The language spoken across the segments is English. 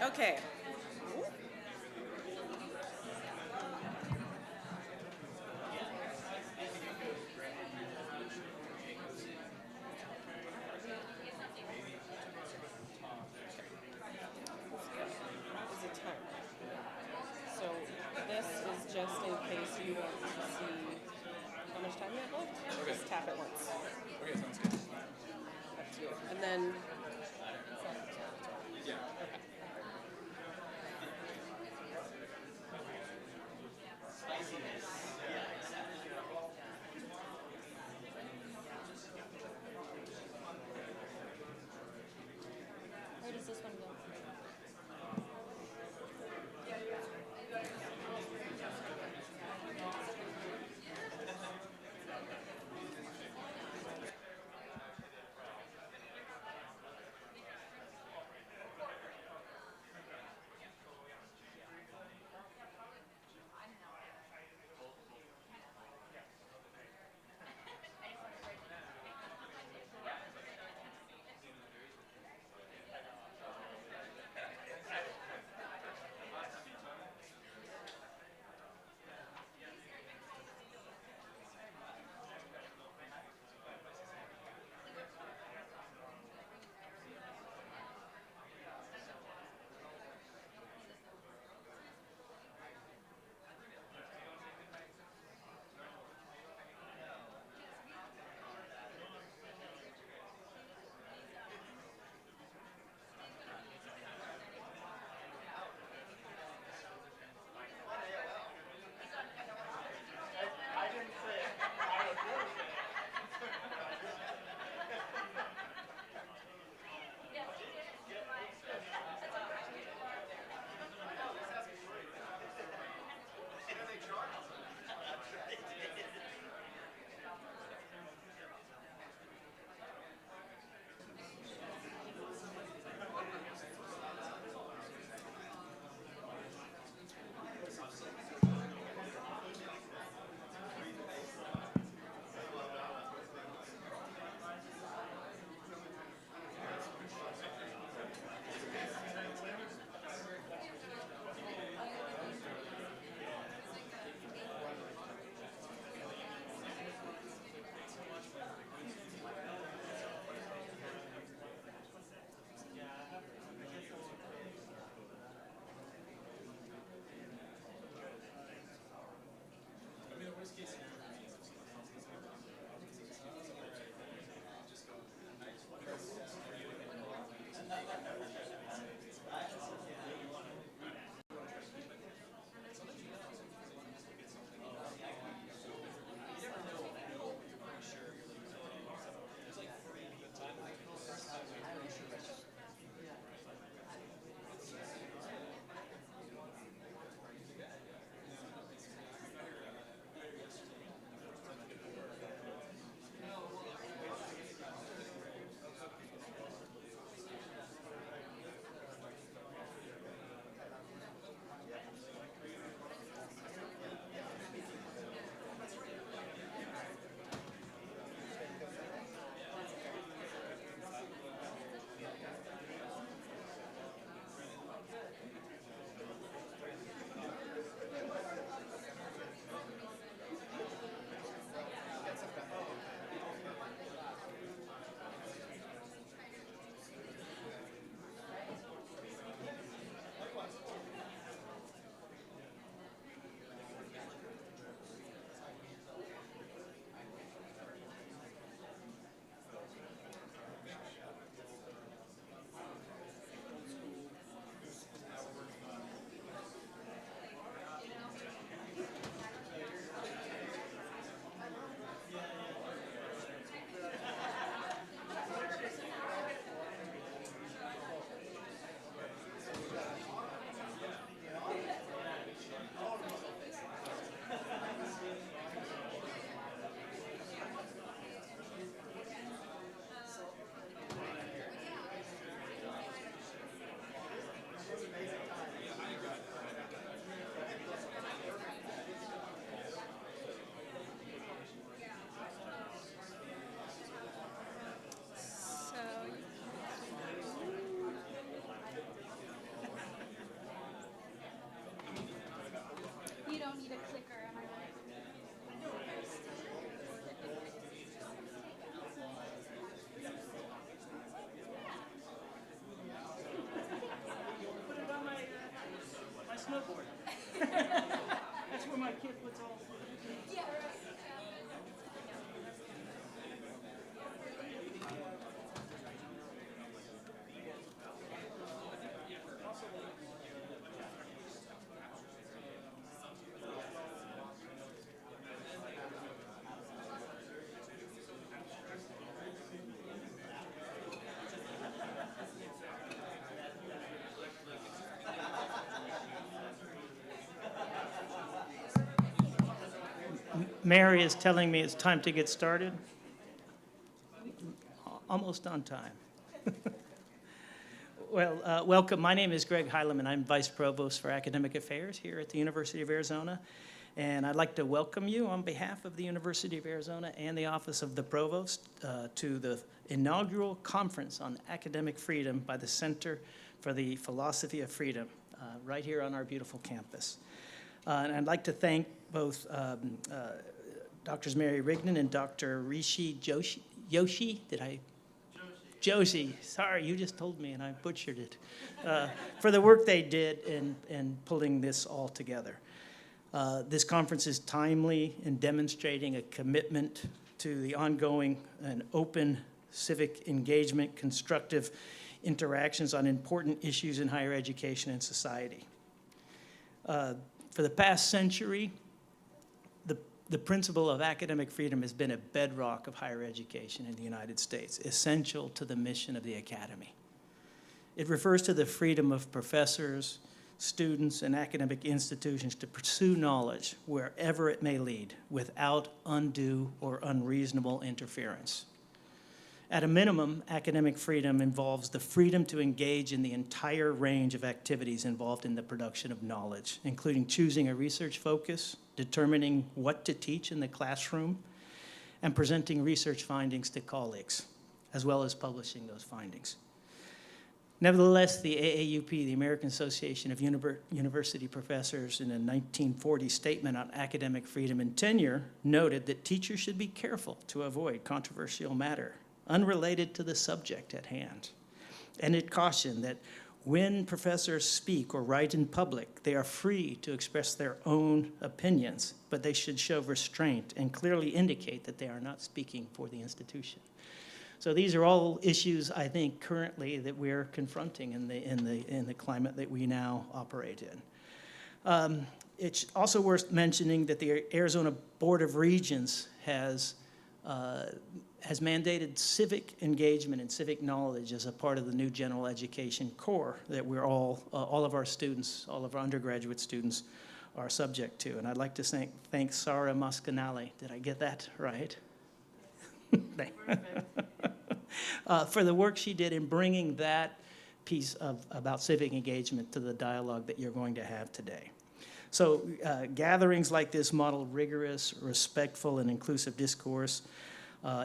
Okay. Is a timer. So this is just in case you want to see how much time you have left. Okay. Just tap it once. Okay, sounds good. Up to you. And then Yeah. okay. Mary is telling me it's time to get started. Almost on time. Well, welcome. My name is Greg Heileman. I'm Vice Provost for Academic Affairs here at the University of Arizona. And I'd like to welcome you on behalf of the University of Arizona and the Office of the Provost to the inaugural conference on academic freedom by the Center for the Philosophy of Freedom right here on our beautiful campus. And I'd like to thank both Drs. Mary Rignan and Dr. Rishi Joshi. Joshi, sorry, you just told me and I butchered it, for the work they did in pulling this all together. This conference is timely in demonstrating a commitment to the ongoing and open civic engagement, constructive interactions on important issues in higher education and society. For the past century, the principle of academic freedom has been a bedrock of higher education in the United States, essential to the mission of the academy. It refers to the freedom of professors, students, and academic institutions to pursue knowledge wherever it may lead without undue or unreasonable interference. At a minimum, academic freedom involves the freedom to engage in the entire range of activities involved in the production of knowledge, including choosing a research focus, determining what to teach in the classroom, and presenting research findings to colleagues, as well as publishing those findings. Nevertheless, the AAUP, the American Association of University Professors, in a 1940 statement on academic freedom and tenure, noted that teachers should be careful to avoid controversial matter unrelated to the subject at hand. And it cautioned that when professors speak or write in public, they are free to express their own opinions, but they should show restraint and clearly indicate that they are not speaking for the institution. So these are all issues, I think, currently that we're confronting in the climate that we now operate in. It's also worth mentioning that the Arizona Board of Regents has mandated civic engagement and civic knowledge as a part of the new general education core that we're all of our students, all of our undergraduate students are subject to. And I'd like to thank Sara Mascanali. Did I get that right? For the work she did in bringing that piece about civic engagement to the dialogue that you're going to have today. So gatherings like this model rigorous, respectful, and inclusive discourse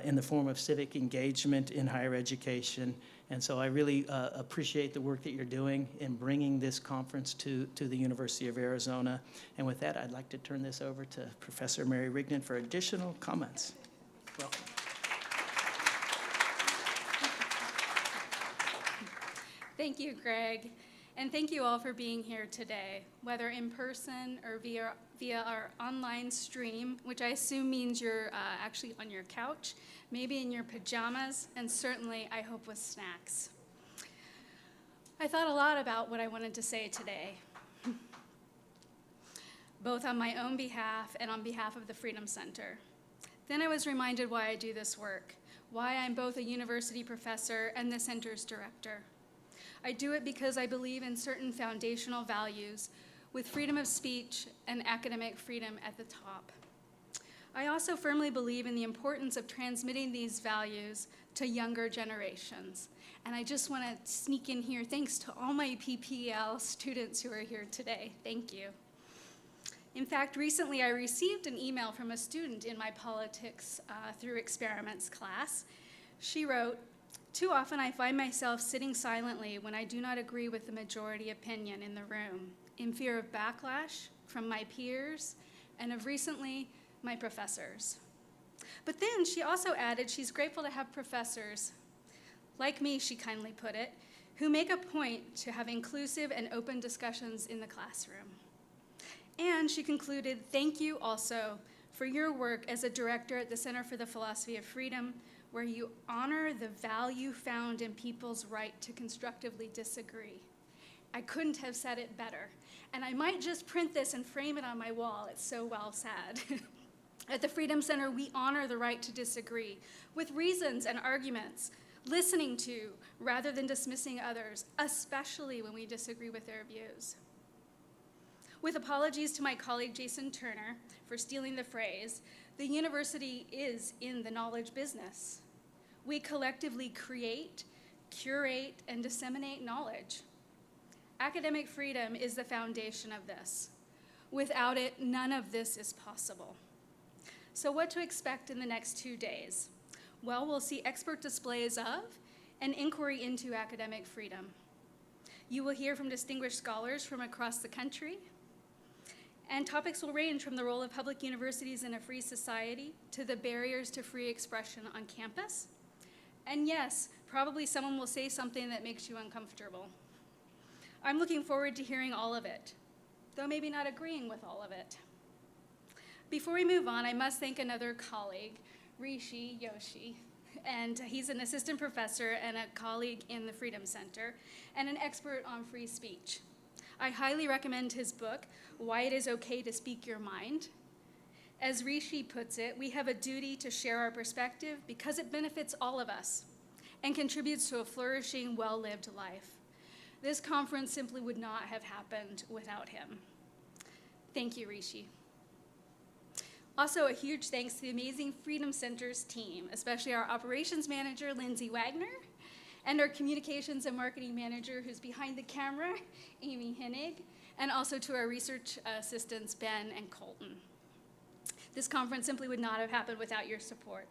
in the form of civic engagement in higher education. And so I really appreciate the work that you're doing in bringing this conference to the University of Arizona. And with that, I'd like to turn this over to Professor Mary Rignan for additional comments. Welcome. Thank you, Greg. And thank you all for being here today, whether in person or via our online stream, which I assume means you're actually on your couch, maybe in your pajamas, and certainly, I hope, with snacks. I thought a lot about what I wanted to say today, both on my own behalf and on behalf of the Freedom Center. Then I was reminded why I do this work, why I'm both a university professor and the center's director. I do it because I believe in certain foundational values with freedom of speech and academic freedom at the top. I also firmly believe in the importance of transmitting these values to younger generations. And I just want to sneak in here, thanks to all my PPL students who are here today. Thank you. In fact, recently I received an email from a student in my Politics Through Experiments class. She wrote, "Too often I find myself sitting silently when I do not agree with the majority opinion in the room, in fear of backlash from my peers and of recently my professors." But then she also added she's grateful to have professors, like me, she kindly put it, who make a point to have inclusive and open discussions in the classroom. And she concluded, "Thank you also for your work as a director at the Center for the Philosophy of Freedom, where you honor the value found in people's right to constructively disagree." I couldn't have said it better. And I might just print this and frame it on my wall. It's so well said. At the Freedom Center, we honor the right to disagree with reasons and arguments, listening to rather than dismissing others, especially when we disagree with their views. With apologies to my colleague Jason Turner for stealing the phrase, The university is in the knowledge business. We collectively create, curate, and disseminate knowledge. Academic freedom is the foundation of this. Without it, none of this is possible. So what to expect in the next 2 days? Well, we'll see expert displays of and inquiry into academic freedom. You will hear from distinguished scholars from across the country, and topics will range from the role of public universities in a free society to the barriers to free expression on campus. And yes, probably someone will say something that makes you uncomfortable. I'm looking forward to hearing all of it, though maybe not agreeing with all of it. Before we move on, I must thank another colleague, Rishi Yoshi, and he's an assistant professor and a colleague in the Freedom Center and an expert on free speech. I highly recommend his book, Why It Is Okay to Speak Your Mind. As Rishi puts it, we have a duty to share our perspective because it benefits all of us and contributes to a flourishing, well-lived life. This conference simply would not have happened without him. Thank you, Rishi. Also, a huge thanks to the amazing Freedom Center's team, especially our operations manager, Lindsay Wagner, and our communications and marketing manager, who's behind the camera, Amy Hennig, and also to our research assistants, Ben and Colton. This conference simply would not have happened without your support.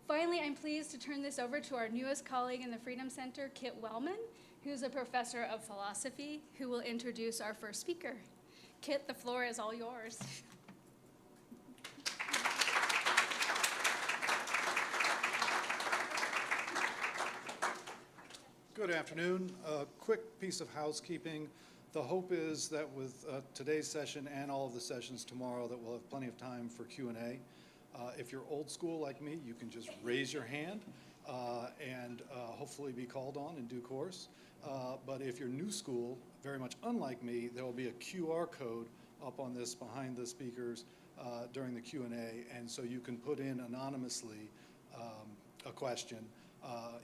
Finally, I'm pleased to turn this over to our newest colleague in the Freedom Center, Kit Wellman, who's a professor of philosophy, who will introduce our first speaker. Kit, the floor is all yours. Good afternoon. A quick piece of housekeeping. The hope is that with today's session and all of the sessions tomorrow that we'll have plenty of time for Q&A. If you're old school like me, you can just raise your hand and hopefully be called on in due course. But if you're new school, very much unlike me, there will be a QR code up on this behind the speakers during the Q&A, and so you can put in anonymously a question.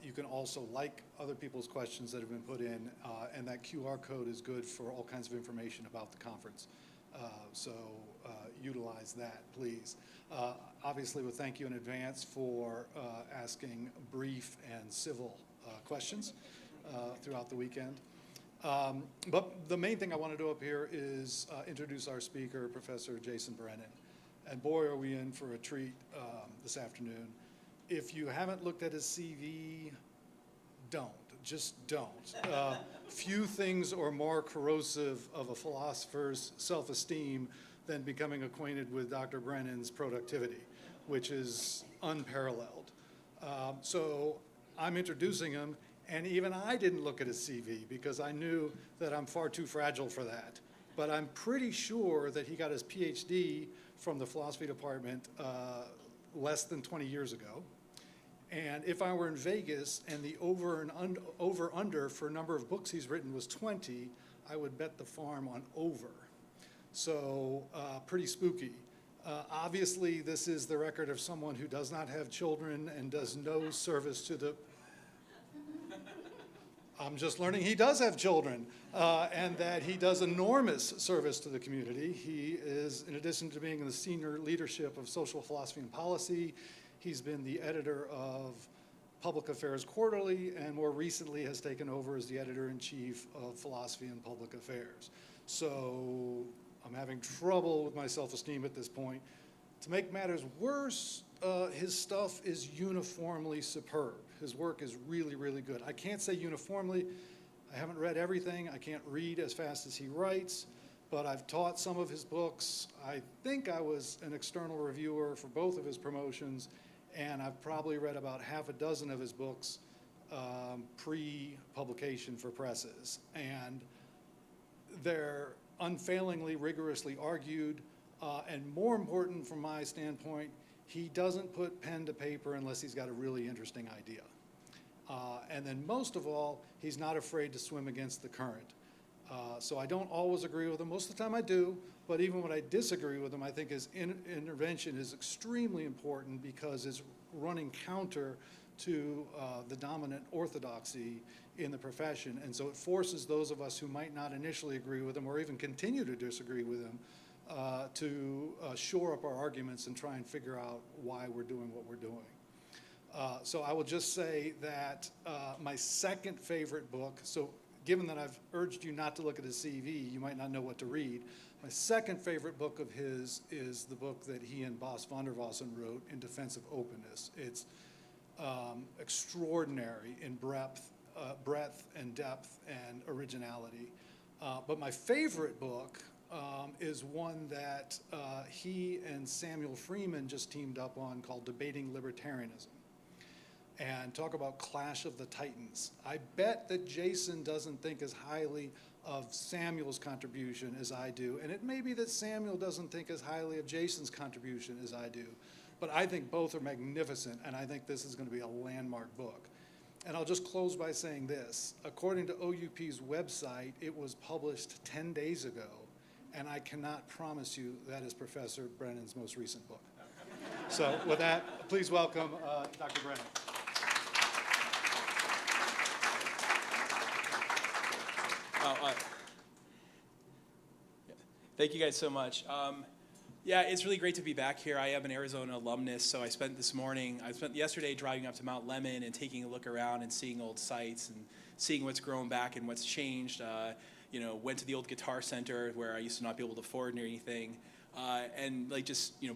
You can also like other people's questions that have been put in, and that QR code is good for all kinds of information about the conference. So utilize that, please. Obviously, we'll thank you in advance for asking brief and civil questions throughout the weekend. But the main thing I want to do up here is introduce our speaker, Professor Jason Brennan. And boy, are we in for a treat this afternoon. If you haven't looked at his CV, don't. Just don't. Few things are more corrosive of a philosopher's self-esteem than becoming acquainted with Dr. Brennan's productivity, which is unparalleled. So I'm introducing him, and even I didn't look at his CV because I knew that I'm far too fragile for that. But I'm pretty sure that he got his PhD from the philosophy department less than 20 years ago. And if I were in Vegas and the over-under for a number of books he's written was 20, I would bet the farm on over. So pretty spooky. Obviously, this is the record of someone who does not have children and does no service to the... I'm just learning he does have children, and that he does enormous service to the community. He is, in addition to being in the senior leadership of social philosophy and policy, he's been the editor of Public Affairs Quarterly, and more recently has taken over as the editor-in-chief of Philosophy and Public Affairs. So I'm having trouble with my self-esteem at this point. To make matters worse, his stuff is uniformly superb. His work is really, really good. I can't say uniformly. I haven't read everything. I can't read as fast as he writes, but I've taught some of his books. I think I was an external reviewer for both of his promotions, and I've probably read about half a dozen of his books pre-publication for presses. And they're unfailingly, rigorously argued, and more important from my standpoint, he doesn't put pen to paper unless he's got a really interesting idea. And then most of all, he's not afraid to swim against the current. So I don't always agree with him. Most of the time I do, but even when I disagree with him, I think his intervention is extremely important because it's running counter to the dominant orthodoxy in the profession. And so it forces those of us who might not initially agree with him or even continue to disagree with him to shore up our arguments and try and figure out why we're doing what we're doing. So I will just say that my second favorite book, so given that I've urged you not to look at his CV, you might not know what to read. My second favorite book of his is the book that he and Bas van der Wassen wrote, In Defense of Openness. It's extraordinary in breadth and depth and originality. But my favorite book is one that he and Samuel Freeman just teamed up on called Debating Libertarianism. And talk about clash of the titans. I bet that Jason doesn't think as highly of Samuel's contribution as I do, and it may be that Samuel doesn't think as highly of Jason's contribution as I do, but I think both are magnificent, and I think this is going to be a landmark book. And I'll just close by saying this. According to OUP's website, it was published 10 days ago, and I cannot promise you that is Professor Brennan's most recent book. So with that, please welcome Dr. Brennan. Thank you guys so much. Yeah, it's really great to be back here. I am an Arizona alumnus, so I spent yesterday driving up to Mount Lemmon and taking a look around and seeing old sites and seeing what's grown back and what's changed. Went to the old Guitar Center where I used to not be able to afford anything. And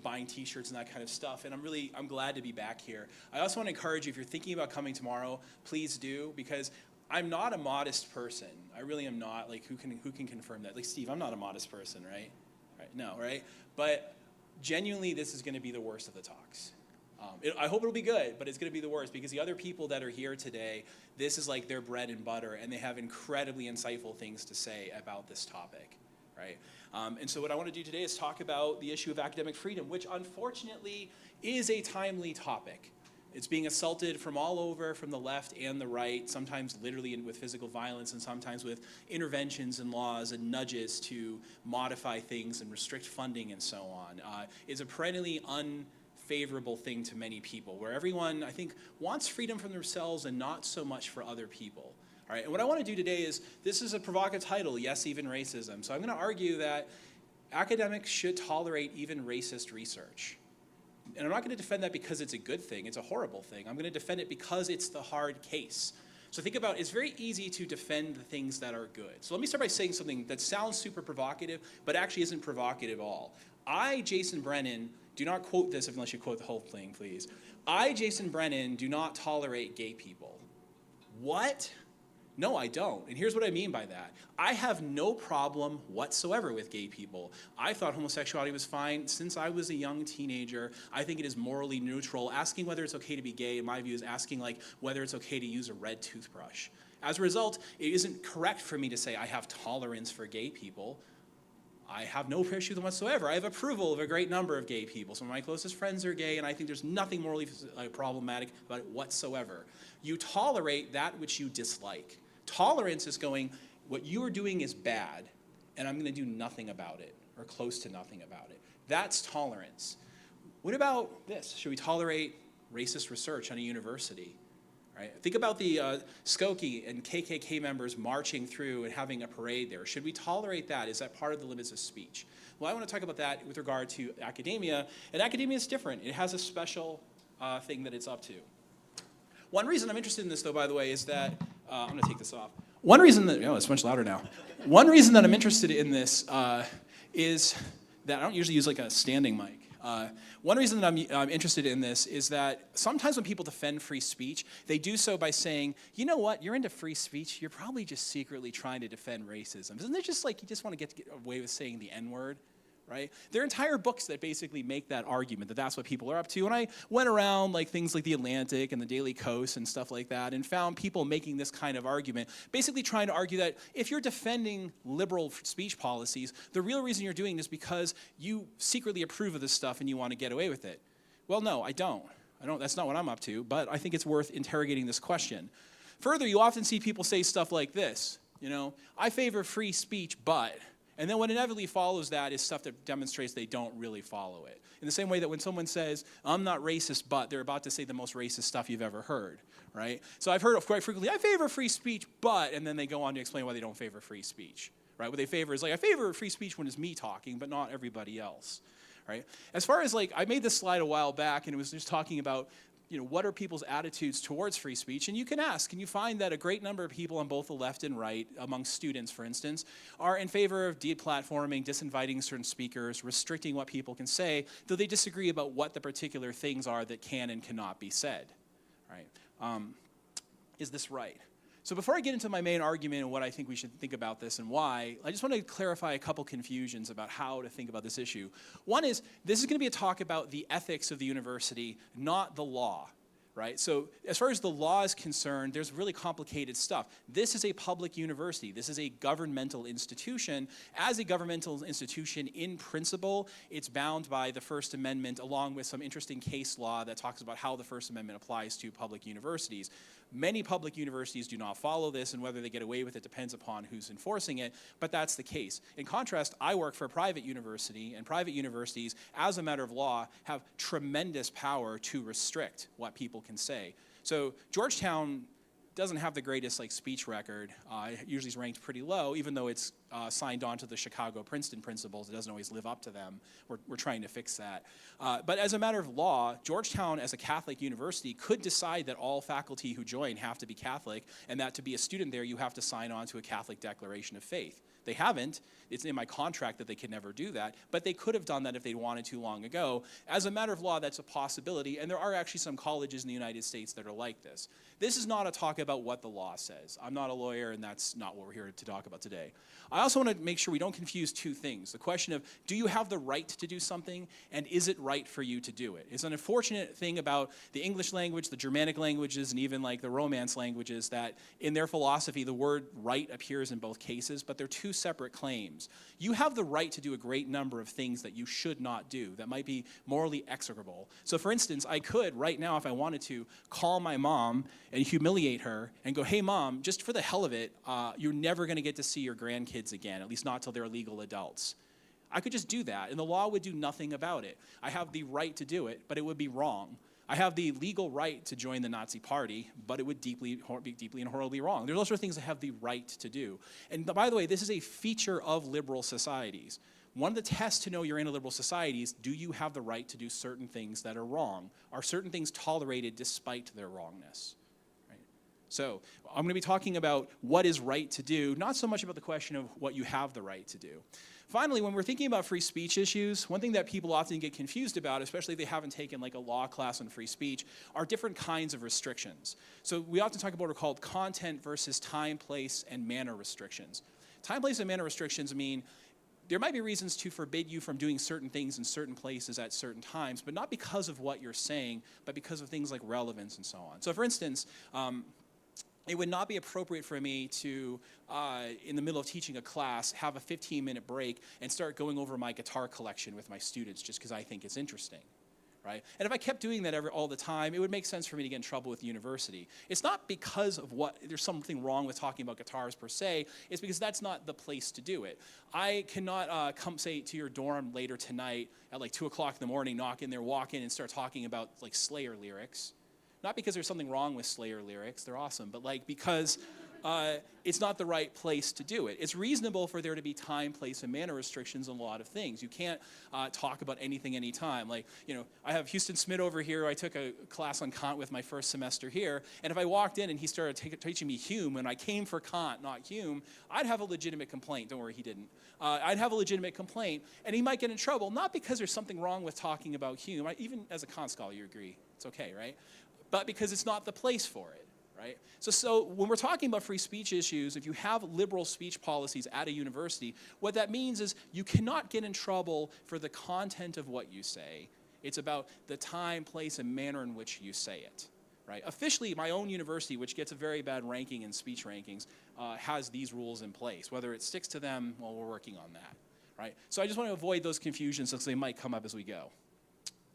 buying T-shirts and that kind of stuff. And I'm glad to be back here. I also want to encourage you, if you're thinking about coming tomorrow, please do, because I'm not a modest person. I really am not. Like, who can confirm that? Like, Steve, I'm not a modest person, right? No, right? But genuinely, this is going to be the worst of the talks. I hope it'll be good, but it's going to be the worst because the other people that are here today, this is like their bread and butter, and they have incredibly insightful things to say about this topic, right? And so what I want to do today is talk about the issue of academic freedom, which unfortunately is a timely topic. It's being assaulted from all over, from the left and the right, sometimes literally with physical violence and sometimes with interventions and laws and nudges to modify things and restrict funding and so on. It's a perennially unfavorable thing to many people, where everyone, I think, wants freedom from themselves and not so much for other people. All right, and what I want to do today is, this is a provocative title, Yes, Even Racism. So I'm going to argue that academics should tolerate even racist research. And I'm not going to defend that because it's a good thing. It's a horrible thing. I'm going to defend it because it's the hard case. So think about, it's very easy to defend the things that are good. So let me start by saying something that sounds super provocative, but actually isn't provocative at all. I, Jason Brennan, do not quote this unless you quote the whole thing, please. I, Jason Brennan, do not tolerate gay people. What? No, I don't. And here's what I mean by that. I have no problem whatsoever with gay people. I thought homosexuality was fine since I was a young teenager. I think it is morally neutral. Asking whether it's okay to be gay, in my view, is asking whether it's okay to use a red toothbrush. As a result, it isn't correct for me to say I have tolerance for gay people. I have no issue with them whatsoever. I have approval of a great number of gay people. Some of my closest friends are gay, and I think there's nothing morally problematic about it whatsoever. You tolerate that which you dislike. Tolerance is going, what you are doing is bad, and I'm going to do nothing about it, or close to nothing about it. That's tolerance. What about this? Should we tolerate racist research on a university? Right? Think about the Skokie and KKK members marching through and having a parade there. Should we tolerate that? Is that part of the limits of speech? Well, I want to talk about that with regard to academia, and academia is different. It has a special thing that it's up to. One reason I'm interested in this, though, by the way, is that, I'm going to take this off. One reason that, it's much louder now. One reason that I'm interested in this is that I don't usually use a standing mic. One reason that I'm interested in this is that sometimes when people defend free speech, they do so by saying, you know what, you're into free speech, you're probably just secretly trying to defend racism. Isn't it just you just want to get away with saying the N-word? Right? There are entire books that basically make that argument, that that's what people are up to. And I went around things like The Atlantic and the Daily Kos and stuff like that and found people making this kind of argument, basically trying to argue that if you're defending liberal speech policies, the real reason you're doing it is because you secretly approve of this stuff and you want to get away with it. Well, no, I don't. That's not what I'm up to, but I think it's worth interrogating this question. Further, you often see people say stuff like this, I favor free speech, but... And then what inevitably follows that is stuff that demonstrates they don't really follow it. In the same way that when someone says, I'm not racist, but they're about to say the most racist stuff you've ever heard, right? So I've heard quite frequently, I favor free speech, but, and then they go on to explain why they don't favor free speech, right? What they favor is like, I favor free speech when it's me talking, but not everybody else, right? As far as like, I made this slide a while back, and it was just talking about, what are people's attitudes towards free speech? And you can ask, and you find that a great number of people on both the left and right, among students, for instance, are in favor of deplatforming, disinviting certain speakers, restricting what people can say, though they disagree about what the particular things are that can and cannot be said, right? Is this right? So before I get into my main argument and what I think we should think about this and why, I just want to clarify a couple confusions about how to think about this issue. One is, this is going to be a talk about the ethics of the university, not the law, right? So as far as the law is concerned, there's really complicated stuff. This is a public university. This is a governmental institution. As a governmental institution, in principle, it's bound by the First Amendment, along with some interesting case law that talks about how the First Amendment applies to public universities. Many public universities do not follow this, and whether they get away with it depends upon who's enforcing it, but that's the case. In contrast, I work for a private university, and private universities, as a matter of law, have tremendous power to restrict what people can say. So Georgetown doesn't have the greatest speech record. It usually is ranked pretty low, even though it's signed on to the Chicago-Princeton principles. It doesn't always live up to them. We're trying to fix that. But as a matter of law, Georgetown, as a Catholic university, could decide that all faculty who join have to be Catholic, and that to be a student there, you have to sign on to a Catholic declaration of faith. They haven't. It's in my contract that they can never do that, but they could have done that if they wanted to long ago. As a matter of law, that's a possibility, and there are actually some colleges in the United States that are like this. This is not a talk about what the law says. I'm not a lawyer, and that's not what we're here to talk about today. I also want to make sure we don't confuse two things. The question of, do you have the right to do something, and is it right for you to do it? It's an unfortunate thing about the English language, the Germanic languages, and even the Romance languages, that in their philosophy, the word right appears in both cases, but they're two separate claims. You have the right to do a great number of things that you should not do, that might be morally execrable. So for instance, I could, right now, if I wanted to, call my mom and humiliate her and go, hey mom, just for the hell of it, you're never gonna get to see your grandkids again, at least not till they're legal adults. I could just do that, and the law would do nothing about it. I have the right to do it, but it would be wrong. I have the legal right to join the Nazi party, but it would be deeply and horribly wrong. There's also things I have the right to do. And by the way, this is a feature of liberal societies. One of the tests to know you're in a liberal society is, do you have the right to do certain things that are wrong? Are certain things tolerated despite their wrongness? So I'm going to be talking about what is right to do, not so much about the question of what you have the right to do. Finally, when we're thinking about free speech issues, one thing that people often get confused about, especially if they haven't taken a law class on free speech, are different kinds of restrictions. So we often talk about what are called content versus time, place, and manner restrictions. Time, place, and manner restrictions mean there might be reasons to forbid you from doing certain things in certain places at certain times, but not because of what you're saying, but because of things like relevance and so on. So for instance, it would not be appropriate for me to, in the middle of teaching a class, have a 15-minute break and start going over my guitar collection with my students just because I think it's interesting, right? And if I kept doing that all the time, it would make sense for me to get in trouble with the university. It's not because of there's something wrong with talking about guitars per se, it's because that's not the place to do it. I cannot come, say, to your dorm later tonight at 2 o'clock in the morning, knock in there, walk in, and start talking about Slayer lyrics. Not because there's something wrong with Slayer lyrics, they're awesome, but because it's not the right place to do it. It's reasonable for there to be time, place, and manner restrictions on a lot of things. You can't talk about anything anytime. I have Houston Smith over here. I took a class on Kant with my first semester here, and if I walked in and he started teaching me Hume, and I came for Kant, not Hume, I'd have a legitimate complaint. Don't worry, he didn't. I'd have a legitimate complaint, and he might get in trouble, not because there's something wrong with talking about Hume. Even as a Kant scholar, you agree. It's okay, right? But because it's not the place for it, right? So when we're talking about free speech issues, if you have liberal speech policies at a university, what that means is you cannot get in trouble for the content of what you say. It's about the time, place, and manner in which you say it, right? Officially, my own university, which gets a very bad ranking in speech rankings, has these rules in place. Whether it sticks to them, well, we're working on that, right? So I just want to avoid those confusions since they might come up as we go.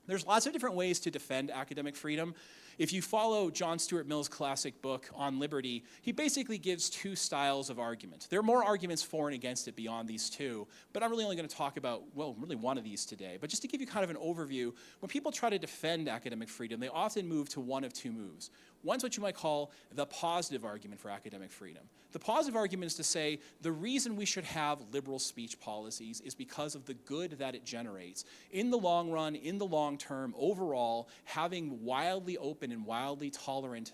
There's lots of different ways to defend academic freedom. If you follow John Stuart Mill's classic book on liberty, he basically gives two styles of argument. There are more arguments for and against it beyond these two, but I'm really only going to talk about, well, really one of these today. But just to give you kind of an overview, when people try to defend academic freedom, they often move to one of two moves. One's what you might call the positive argument for academic freedom. The positive argument is to say the reason we should have liberal speech policies is because of the good that it generates. In the long run, in the long term, overall, having wildly open and wildly tolerant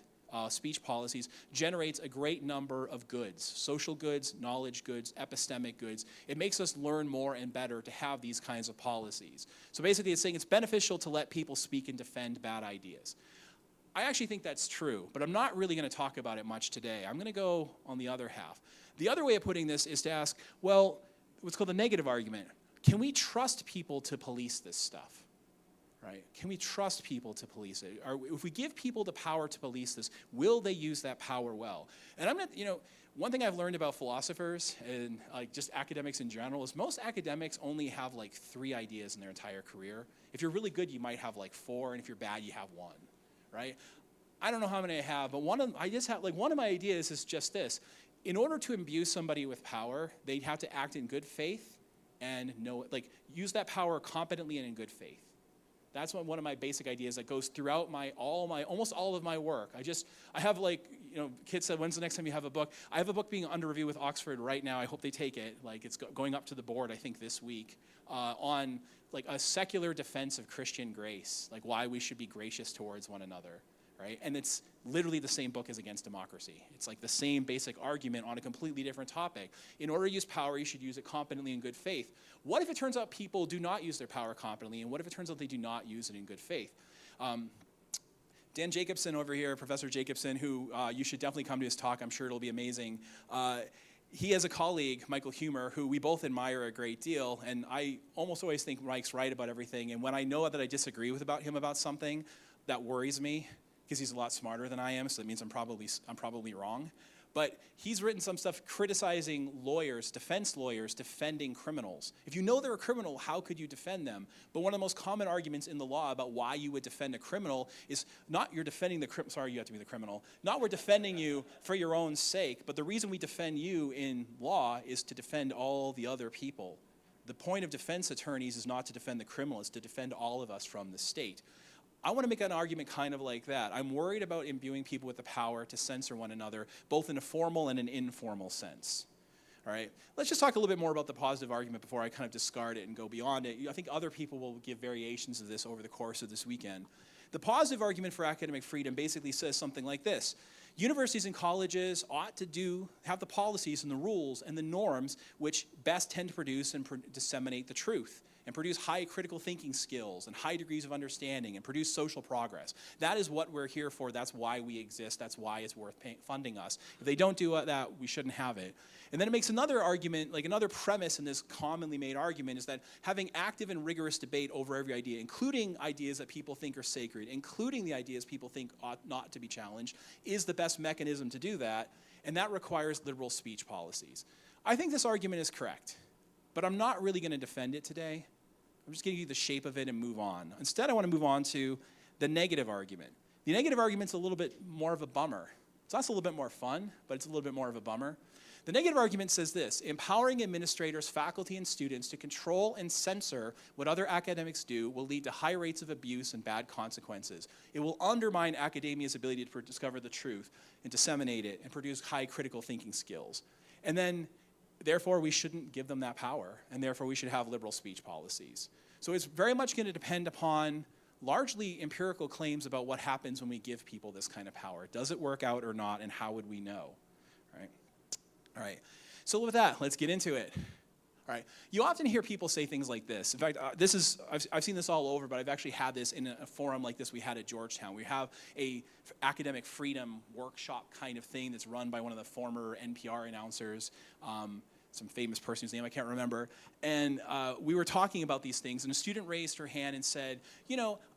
speech policies generates a great number of goods, social goods, knowledge goods, epistemic goods. It makes us learn more and better to have these kinds of policies. So basically it's saying it's beneficial to let people speak and defend bad ideas. I actually think that's true, but I'm not really going to talk about it much today. I'm going to go on the other half. The other way of putting this is to ask, well, what's called the negative argument. Can we trust people to police this stuff? Right? Can we trust people to police it? If we give people the power to police this, will they use that power well? And I'm going to, one thing I've learned about philosophers and just academics in general is most academics only have like 3 ideas in their entire career. If you're really good, you might have like 4, and if you're bad, you have 1. Right? I don't know how many I have, but one of my ideas is just this. In order to imbue somebody with power, they'd have to act in good faith and use that power competently and in good faith. That's one of my basic ideas that goes throughout almost all of my work. I have kids said, when's the next time you have a book? I have a book being under review with Oxford right now. I hope they take it. It's going up to the board, I think, this week, on a secular defense of Christian grace, why we should be gracious towards one another, right? And it's literally the same book as Against Democracy. It's the same basic argument on a completely different topic. In order to use power, you should use it competently in good faith. What if it turns out people do not use their power competently, and what if it turns out they do not use it in good faith? Dan Jacobson over here, Professor Jacobson, who you should definitely come to his talk. I'm sure it'll be amazing. He has a colleague, Michael Humer, who we both admire a great deal, and I almost always think Mike's right about everything. And when I know that I disagree with him about something, that worries me, because he's a lot smarter than I am, so that means I'm probably wrong. But he's written some stuff criticizing lawyers, defense lawyers, defending criminals. If you know they're a criminal, how could you defend them? But one of the most common arguments in the law about why you would defend a criminal is not you're defending the criminal, sorry, you have to be the criminal, not we're defending you for your own sake, but the reason we defend you in law is to defend all the other people. The point of defense attorneys is not to defend the criminal, it's to defend all of us from the state. I want to make an argument kind of like that. I'm worried about imbuing people with the power to censor one another, both in a formal and an informal sense. All right? Let's just talk a little bit more about the positive argument before I kind of discard it and go beyond it. I think other people will give variations of this over the course of this weekend. The positive argument for academic freedom basically says something like this. Universities and colleges ought to have the policies and the rules and the norms which best tend to produce and disseminate the truth, and produce high critical thinking skills and high degrees of understanding and produce social progress. That is what we're here for. That's why we exist. That's why it's worth funding us. If they don't do that, we shouldn't have it. And then it makes another argument, another premise in this commonly made argument is that having active and rigorous debate over every idea, including ideas that people think are sacred, including the ideas people think ought not to be challenged, is the best mechanism to do that, and that requires liberal speech policies. I think this argument is correct, but I'm not really going to defend it today. I'm just going to give you the shape of it and move on. Instead, I want to move on to the negative argument. The negative argument's a little bit more of a bummer. It's also a little bit more fun, but it's a little bit more of a bummer. The negative argument says this: empowering administrators, faculty, and students to control and censor what other academics do will lead to high rates of abuse and bad consequences. It will undermine academia's ability to discover the truth and disseminate it and produce high critical thinking skills. And then therefore, we shouldn't give them that power, and therefore we should have liberal speech policies. So it's very much going to depend upon largely empirical claims about what happens when we give people this kind of power. Does it work out or not, and how would we know? All right. So with that, let's get into it. All right. You often hear people say things like this. In fact, I've seen this all over, but I've actually had this in a forum like this we had at Georgetown. We have a academic freedom workshop kind of thing that's run by one of the former NPR announcers, some famous person whose name I can't remember. And we were talking about these things, and a student raised her hand and said,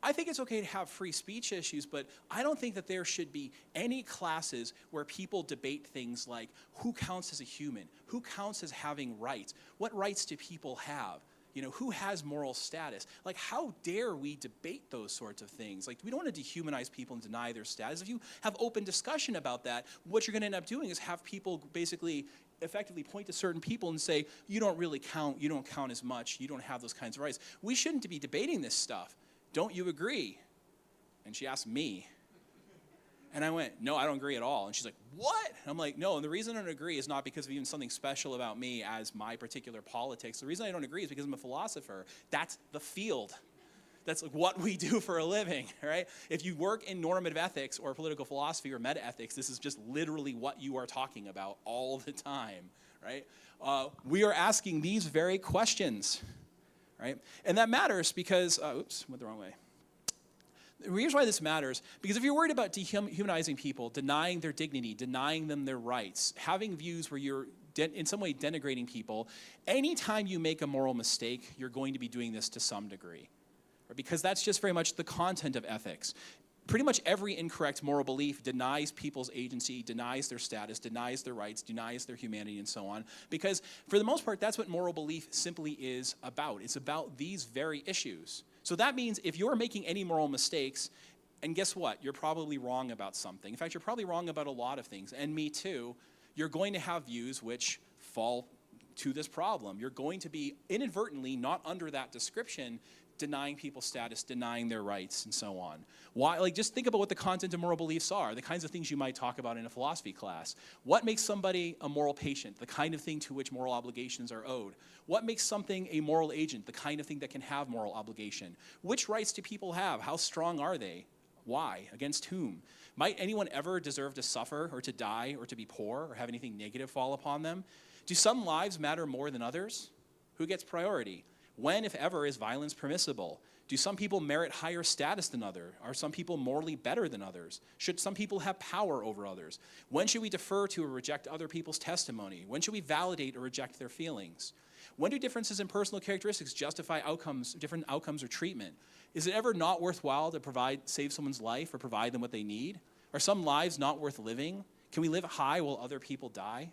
I think it's okay to have free speech issues, but I don't think that there should be any classes where people debate things like who counts as a human, who counts as having rights, what rights do people have? who has moral status? Like, how dare we debate those sorts of things? Like, we don't want to dehumanize people and deny their status. If you have open discussion about that, what you're going to end up doing is have people basically effectively point to certain people and say, you don't really count, you don't count as much, you don't have those kinds of rights. We shouldn't be debating this stuff. Don't you agree? And she asked me. And I went, no, I don't agree at all. And she's like, what? And I'm like, no, and the reason I don't agree is not because of even something special about me as my particular politics. The reason I don't agree is because I'm a philosopher. That's the field. That's like what we do for a living, right? If you work in normative ethics or political philosophy or meta-ethics, this is just literally what you are talking about all the time, right? We are asking these very questions, right? And that matters because, oops, went the wrong way. The reason why this matters, because if you're worried about dehumanizing people, denying their dignity, denying them their rights, having views where you're in some way denigrating people, anytime you make a moral mistake, you're going to be doing this to some degree. Right? Because that's just very much the content of ethics. Pretty much every incorrect moral belief denies people's agency, denies their status, denies their rights, denies their humanity, and so on. Because for the most part, that's what moral belief simply is about. It's about these very issues. So that means if you're making any moral mistakes, and guess what? You're probably wrong about something. In fact, you're probably wrong about a lot of things, and me too. You're going to have views which fall to this problem. You're going to be inadvertently, not under that description, denying people's status, denying their rights, and so on. Why? Like, just think about what the content of moral beliefs are, the kinds of things you might talk about in a philosophy class. What makes somebody a moral patient? The kind of thing to which moral obligations are owed. What makes something a moral agent? The kind of thing that can have moral obligation. Which rights do people have? How strong are they? Why? Against whom? Might anyone ever deserve to suffer or to die or to be poor or have anything negative fall upon them? Do some lives matter more than others? Who gets priority? When, if ever, is violence permissible? Do some people merit higher status than others? Are some people morally better than others? Should some people have power over others? When should we defer to or reject other people's testimony? When should we validate or reject their feelings? When do differences in personal characteristics justify different outcomes or treatment? Is it ever not worthwhile to save someone's life or provide them what they need? Are some lives not worth living? Can we live high while other people die?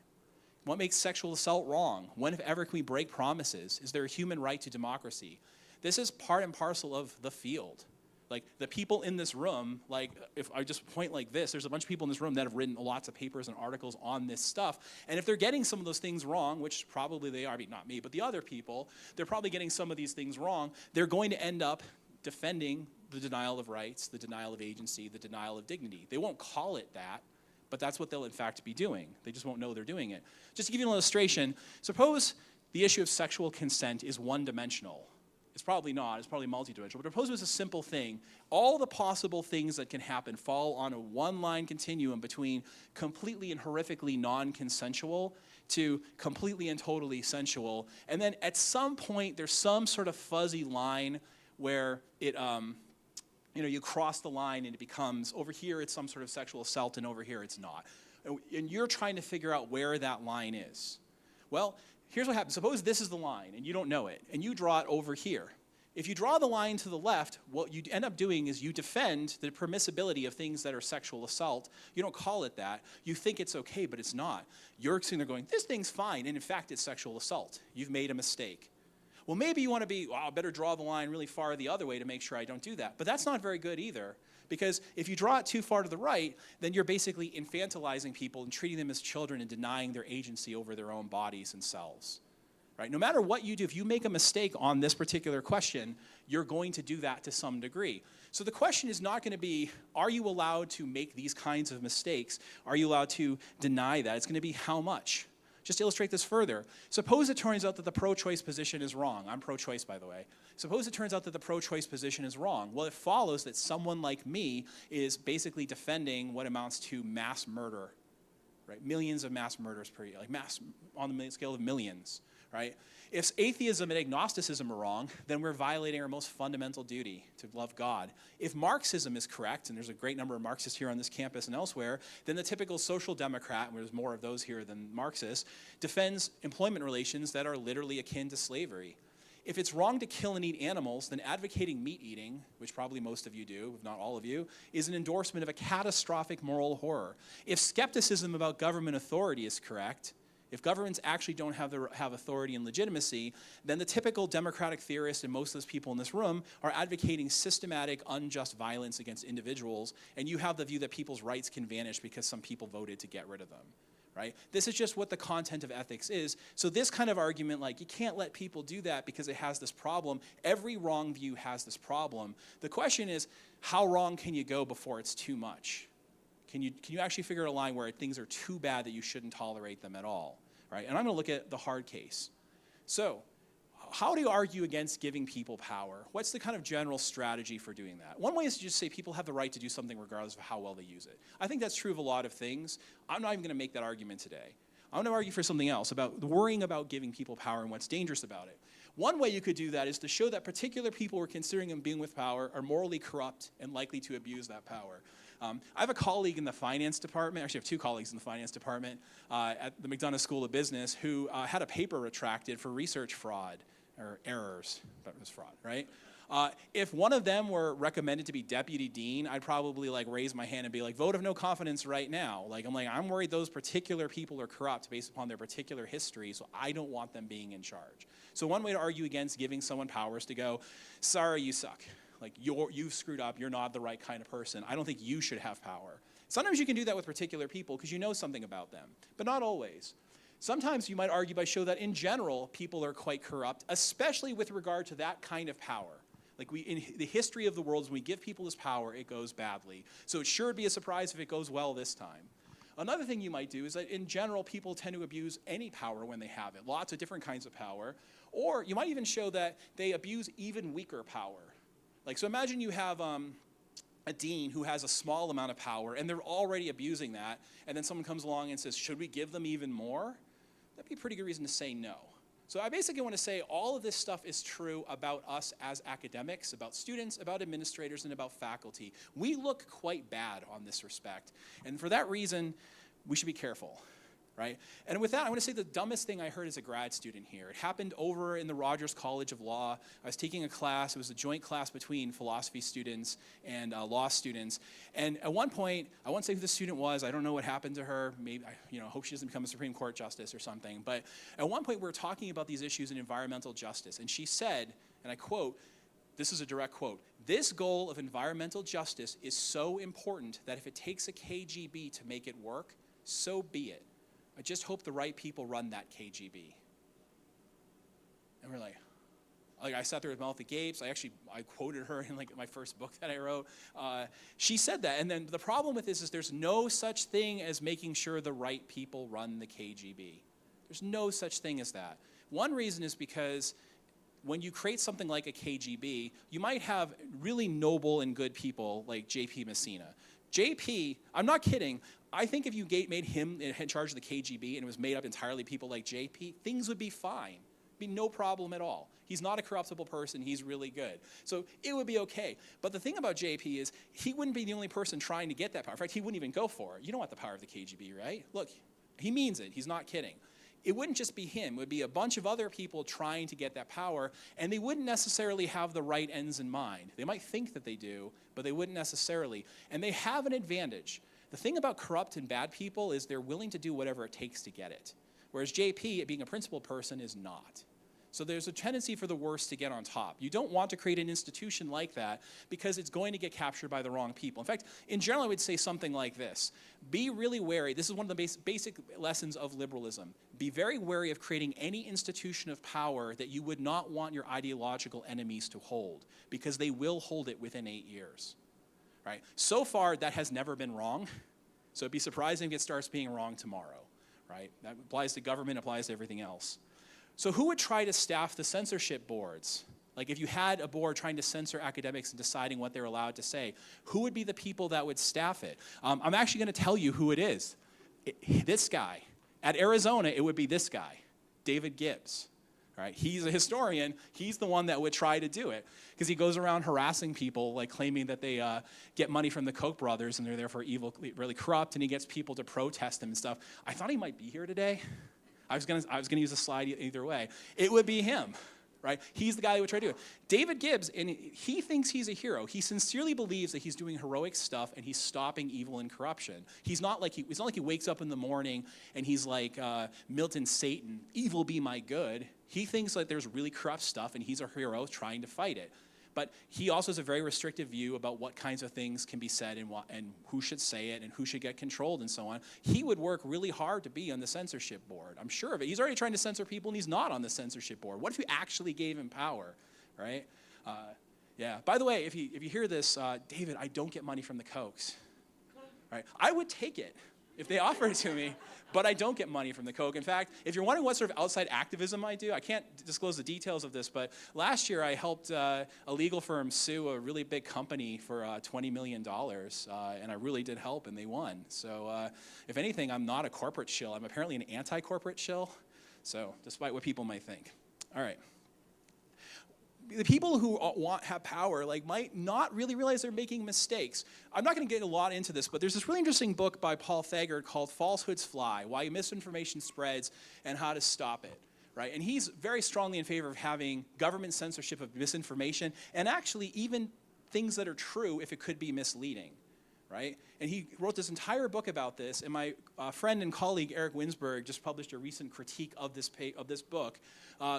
What makes sexual assault wrong? When, if ever, can we break promises? Is there a human right to democracy? This is part and parcel of the field. Like, the people in this room, like, if I just point like this, there's a bunch of people in this room that have written lots of papers and articles on this stuff. And if they're getting some of those things wrong, which probably they are, I mean, not me, but the other people, they're probably getting some of these things wrong, they're going to end up defending the denial of rights, the denial of agency, the denial of dignity. They won't call it that, but that's what they'll in fact be doing. They just won't know they're doing it. Just to give you an illustration, suppose the issue of sexual consent is one-dimensional. It's probably not, it's probably multidimensional, but suppose it was a simple thing. All the possible things that can happen fall on a one-line continuum between completely and horrifically non-consensual to completely and totally sensual, and then at some point there's some sort of fuzzy line where it, you cross the line and it becomes, over here it's some sort of sexual assault and over here it's not. And you're trying to figure out where that line is. Well, here's what happens. Suppose this is the line and you don't know it, and you draw it over here. If you draw the line to the left, what you end up doing is you defend the permissibility of things that are sexual assault. You don't call it that. You think it's okay, but it's not. You're sitting there going, this thing's fine, and in fact it's sexual assault. You've made a mistake. Well, maybe you want to be, I better draw the line really far the other way to make sure I don't do that. But that's not very good either, because if you draw it too far to the right, then you're basically infantilizing people and treating them as children and denying their agency over their own bodies and selves. Right? No matter what you do, if you make a mistake on this particular question, you're going to do that to some degree. So the question is not going to be, are you allowed to make these kinds of mistakes? Are you allowed to deny that? It's going to be how much. Just to illustrate this further, suppose it turns out that the pro-choice position is wrong. I'm pro-choice, by the way. Suppose it turns out that the pro-choice position is wrong. Well, it follows that someone like me is basically defending what amounts to mass murder, right? Millions of mass murders per year, like mass on the scale of millions, right? If atheism and agnosticism are wrong, then we're violating our most fundamental duty, to love God. If Marxism is correct, and there's a great number of Marxists here on this campus and elsewhere, then the typical social democrat, and there's more of those here than Marxists, defends employment relations that are literally akin to slavery. If it's wrong to kill and eat animals, then advocating meat eating, which probably most of you do, if not all of you, is an endorsement of a catastrophic moral horror. If skepticism about government authority is correct, if governments actually don't have authority and legitimacy, then the typical democratic theorists and most of those people in this room are advocating systematic, unjust violence against individuals, and you have the view that people's rights can vanish because some people voted to get rid of them. Right? This is just what the content of ethics is. So this kind of argument, like you can't let people do that because it has this problem. Every wrong view has this problem. The question is, how wrong can you go before it's too much? Can you actually figure out a line where things are too bad that you shouldn't tolerate them at all? Right? And I'm going to look at the hard case. So how do you argue against giving people power? What's the kind of general strategy for doing that? One way is to just say people have the right to do something regardless of how well they use it. I think that's true of a lot of things. I'm not even going to make that argument today. I'm going to argue for something else, about worrying about giving people power and what's dangerous about it. One way you could do that is to show that particular people who are considering them being with power are morally corrupt and likely to abuse that power. I have a colleague in the finance department, actually I have two colleagues in the finance department at the McDonough School of Business who had a paper retracted for research fraud. Or errors, but it was fraud, right? If one of them were recommended to be deputy dean, I'd probably like raise my hand and be like, vote of no confidence right now. I'm worried those particular people are corrupt based upon their particular history, so I don't want them being in charge. So one way to argue against giving someone powers to go, sorry, you suck. Like you've screwed up, you're not the right kind of person. I don't think you should have power. Sometimes you can do that with particular people because you know something about them, but not always. Sometimes you might argue by show that in general, people are quite corrupt, especially with regard to that kind of power. Like in the history of the world, when we give people this power, it goes badly. So it sure would be a surprise if it goes well this time. Another thing you might do is that in general, people tend to abuse any power when they have it, lots of different kinds of power. Or you might even show that they abuse even weaker power. So imagine you have a dean who has a small amount of power and they're already abusing that, and then someone comes along and says, should we give them even more? That'd be a pretty good reason to say no. So I basically want to say all of this stuff is true about us as academics, about students, about administrators, and about faculty. We look quite bad on this respect. And for that reason, we should be careful. Right? And with that, I want to say the dumbest thing I heard as a grad student here. It happened over in the Rogers College of Law. I was taking a class. It was a joint class between philosophy students and law students. And at one point, I won't say who the student was. I don't know what happened to her. Maybe, I hope she doesn't become a Supreme Court justice or something. But at one point, we were talking about these issues in environmental justice. And she said, and I quote, this is a direct quote, "This goal of environmental justice is so important that if it takes a KGB to make it work, so be it. I just hope the right people run that KGB." And we're like I sat there with mouth agape. I quoted her in my first book that I wrote. She said that. And then the problem with this is there's no such thing as making sure the right people run the KGB. There's no such thing as that. One reason is because when you create something like a KGB, you might have really noble and good people like J.P. Messina. JP, I'm not kidding, I think if you made him in charge of the KGB and it was made up entirely of people like JP, things would be fine. Be no problem at all. He's not a corruptible person, he's really good. So it would be okay. But the thing about JP is he wouldn't be the only person trying to get that power. In fact, he wouldn't even go for it. You don't want the power of the KGB, right? Look, he means it, he's not kidding. It wouldn't just be him, it would be a bunch of other people trying to get that power, and they wouldn't necessarily have the right ends in mind. They might think that they do, but they wouldn't necessarily. And they have an advantage. The thing about corrupt and bad people is they're willing to do whatever it takes to get it. Whereas JP, being a principled person, is not. So there's a tendency for the worst to get on top. You don't want to create an institution like that because it's going to get captured by the wrong people. In fact, in general, I would say something like this. Be really wary. This is one of the basic lessons of liberalism. Be very wary of creating any institution of power that you would not want your ideological enemies to hold, because they will hold it within 8 years. Right? So far, that has never been wrong. So it'd be surprising if it starts being wrong tomorrow. Right? That applies to government, applies to everything else. So who would try to staff the censorship boards? Like if you had a board trying to censor academics and deciding what they're allowed to say, who would be the people that would staff it? I'm actually going to tell you who it is. This guy. At Arizona, it would be this guy, David Gibbs. Right? He's a historian. He's the one that would try to do it because he goes around harassing people, like claiming that they get money from the Koch brothers and they're therefore evil, really corrupt, and he gets people to protest him and stuff. I thought he might be here today. I was gonna use a slide either way. It would be him, right? He's the guy who would try to do it. David Gibbs, and he thinks he's a hero. He sincerely believes that he's doing heroic stuff and he's stopping evil and corruption. It's not like he wakes up in the morning and he's like Milton Satan, evil be my good. He thinks like there's really corrupt stuff and he's a hero trying to fight it. But he also has a very restrictive view about what kinds of things can be said and who should say it and who should get controlled and so on. He would work really hard to be on the censorship board. I'm sure of it. He's already trying to censor people and he's not on the censorship board. What if you actually gave him power, right? Yeah. By the way, if you hear this, David, I don't get money from the Kochs, right? I would take it if they offered it to me, but I don't get money from the Koch. In fact, if you're wondering what sort of outside activism I do, I can't disclose the details of this, but last year I helped a legal firm sue a really big company for $20 million, and I really did help, and they won. So if anything, I'm not a corporate shill. I'm apparently an anti-corporate shill, so despite what people might think. All right. The people who have power might not really realize they're making mistakes. I'm not going to get a lot into this, but there's this really interesting book by Paul Thagard called Falsehoods Fly, Why Misinformation Spreads and How to Stop It. Right? And he's very strongly in favor of having government censorship of misinformation and actually even things that are true if it could be misleading. Right? And he wrote this entire book about this, and my friend and colleague Eric Winsberg just published a recent critique of this book,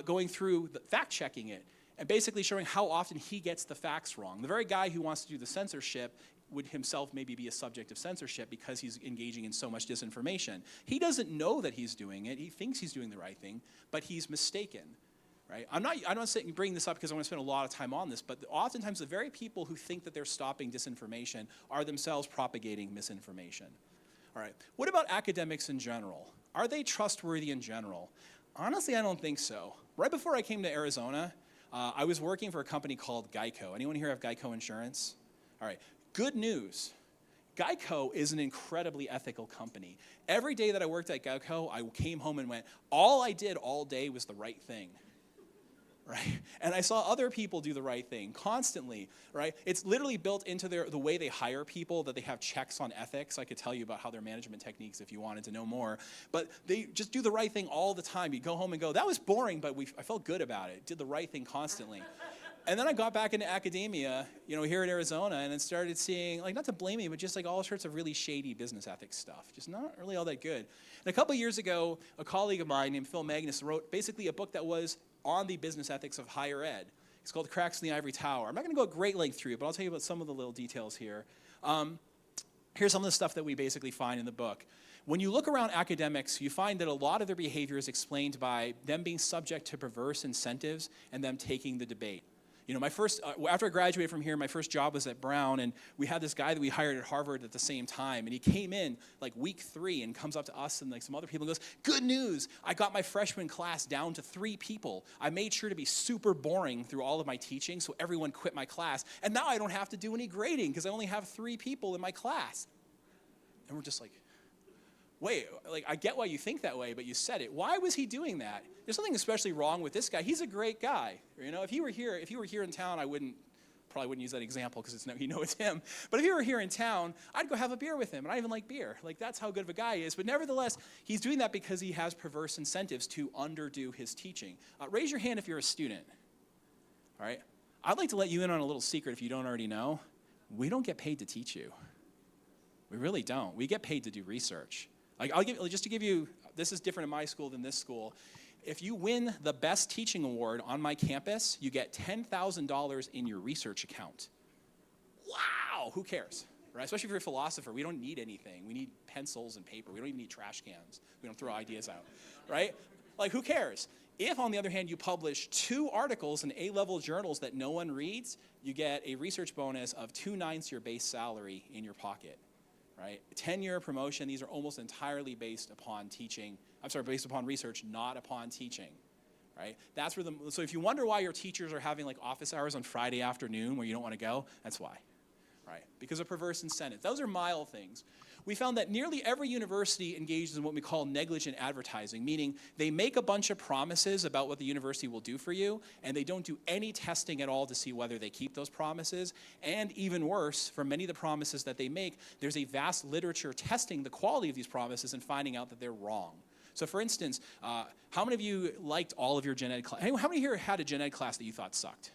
going through fact-checking it, and basically showing how often he gets the facts wrong. The very guy who wants to do the censorship would himself maybe be a subject of censorship because he's engaging in so much disinformation. He doesn't know that he's doing it. He thinks he's doing the right thing, but he's mistaken. Right? I'm not bringing this up because I want to spend a lot of time on this, but oftentimes the very people who think that they're stopping disinformation are themselves propagating misinformation. All right. What about academics in general? Are they trustworthy in general? Honestly, I don't think so. Right before I came to Arizona, I was working for a company called Geico. Anyone here have Geico insurance? All right. Good news. Geico is an incredibly ethical company. Every day that I worked at Geico, I came home and went, all I did all day was the right thing. Right? And I saw other people do the right thing constantly, right? It's literally built into the way they hire people that they have checks on ethics. I could tell you about how their management techniques if you wanted to know more. But they just do the right thing all the time. You go home and go, that was boring, but I felt good about it. Did the right thing constantly. And then I got back into academia, here in Arizona, and then started seeing, not to blame me, but just all sorts of really shady business ethics stuff. Just not really all that good. And a couple of years ago, a colleague of mine named Phil Magnus wrote basically a book that was on the business ethics of higher ed. It's called Cracks in the Ivory Tower. I'm not going to go at great length through it, but I'll tell you about some of the little details here. Here's some of the stuff that we basically find in the book. When you look around academics, you find that a lot of their behavior is explained by them being subject to perverse incentives and them taking the debate. After I graduated from here, my first job was at Brown, and we had this guy that we hired at Harvard at the same time, and he came in week 3 and comes up to us and some other people and goes, good news, I got my freshman class down to 3 people. I made sure to be super boring through all of my teaching so everyone quit my class, and now I don't have to do any grading because I only have 3 people in my class. And we're just like, wait, I get why you think that way, but you said it. Why was he doing that? There's something especially wrong with this guy. He's a great guy. If he were here in town, I probably wouldn't use that example because it's him. But if he were here in town, I'd go have a beer with him, and I even like beer. That's how good of a guy he is. But nevertheless, he's doing that because he has perverse incentives to underdo his teaching. Raise your hand if you're a student. All right? I'd like to let you in on a little secret if you don't already know. We don't get paid to teach you. We really don't. We get paid to do research. Just to give you, this is different in my school than this school. If you win the best teaching award on my campus, you get $10,000 in your research account. Wow, who cares? Right? Especially if you're a philosopher, we don't need anything. We need pencils and paper. We don't even need trash cans. We don't throw ideas out, right? Who cares? If, on the other hand, you publish 2 articles in A-level journals that no one reads, you get a research bonus of 2/9 your base salary in your pocket. Right? 10-year promotion, these are almost entirely based upon based upon research, not upon teaching. Right? That's where so if you wonder why your teachers are having office hours on Friday afternoon where you don't want to go, that's why. Right? Because of perverse incentives. Those are mild things. We found that nearly every university engages in what we call negligent advertising, meaning they make a bunch of promises about what the university will do for you, and they don't do any testing at all to see whether they keep those promises. And even worse, for many of the promises that they make, there's a vast literature testing the quality of these promises and finding out that they're wrong. So for instance, how many of you liked all of your gen ed class? How many here had a gen ed class that you thought sucked?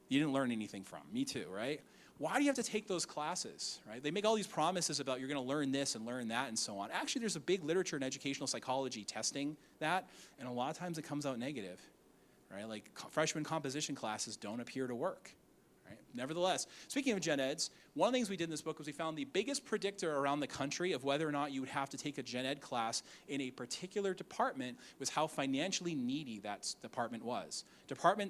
You didn't learn anything from? Me too, right? Why do you have to take those classes, right? They make all these promises about you're going to learn this and learn that and so on. Actually, there's a big literature in educational psychology testing that, and a lot of times it comes out negative, right? Like freshman composition classes don't appear to work. Right? Nevertheless, speaking of gen eds, one of the things we did in this book was we found the biggest predictor around the country of whether or not you would have to take a gen ed class in a particular department was how financially needy that department was.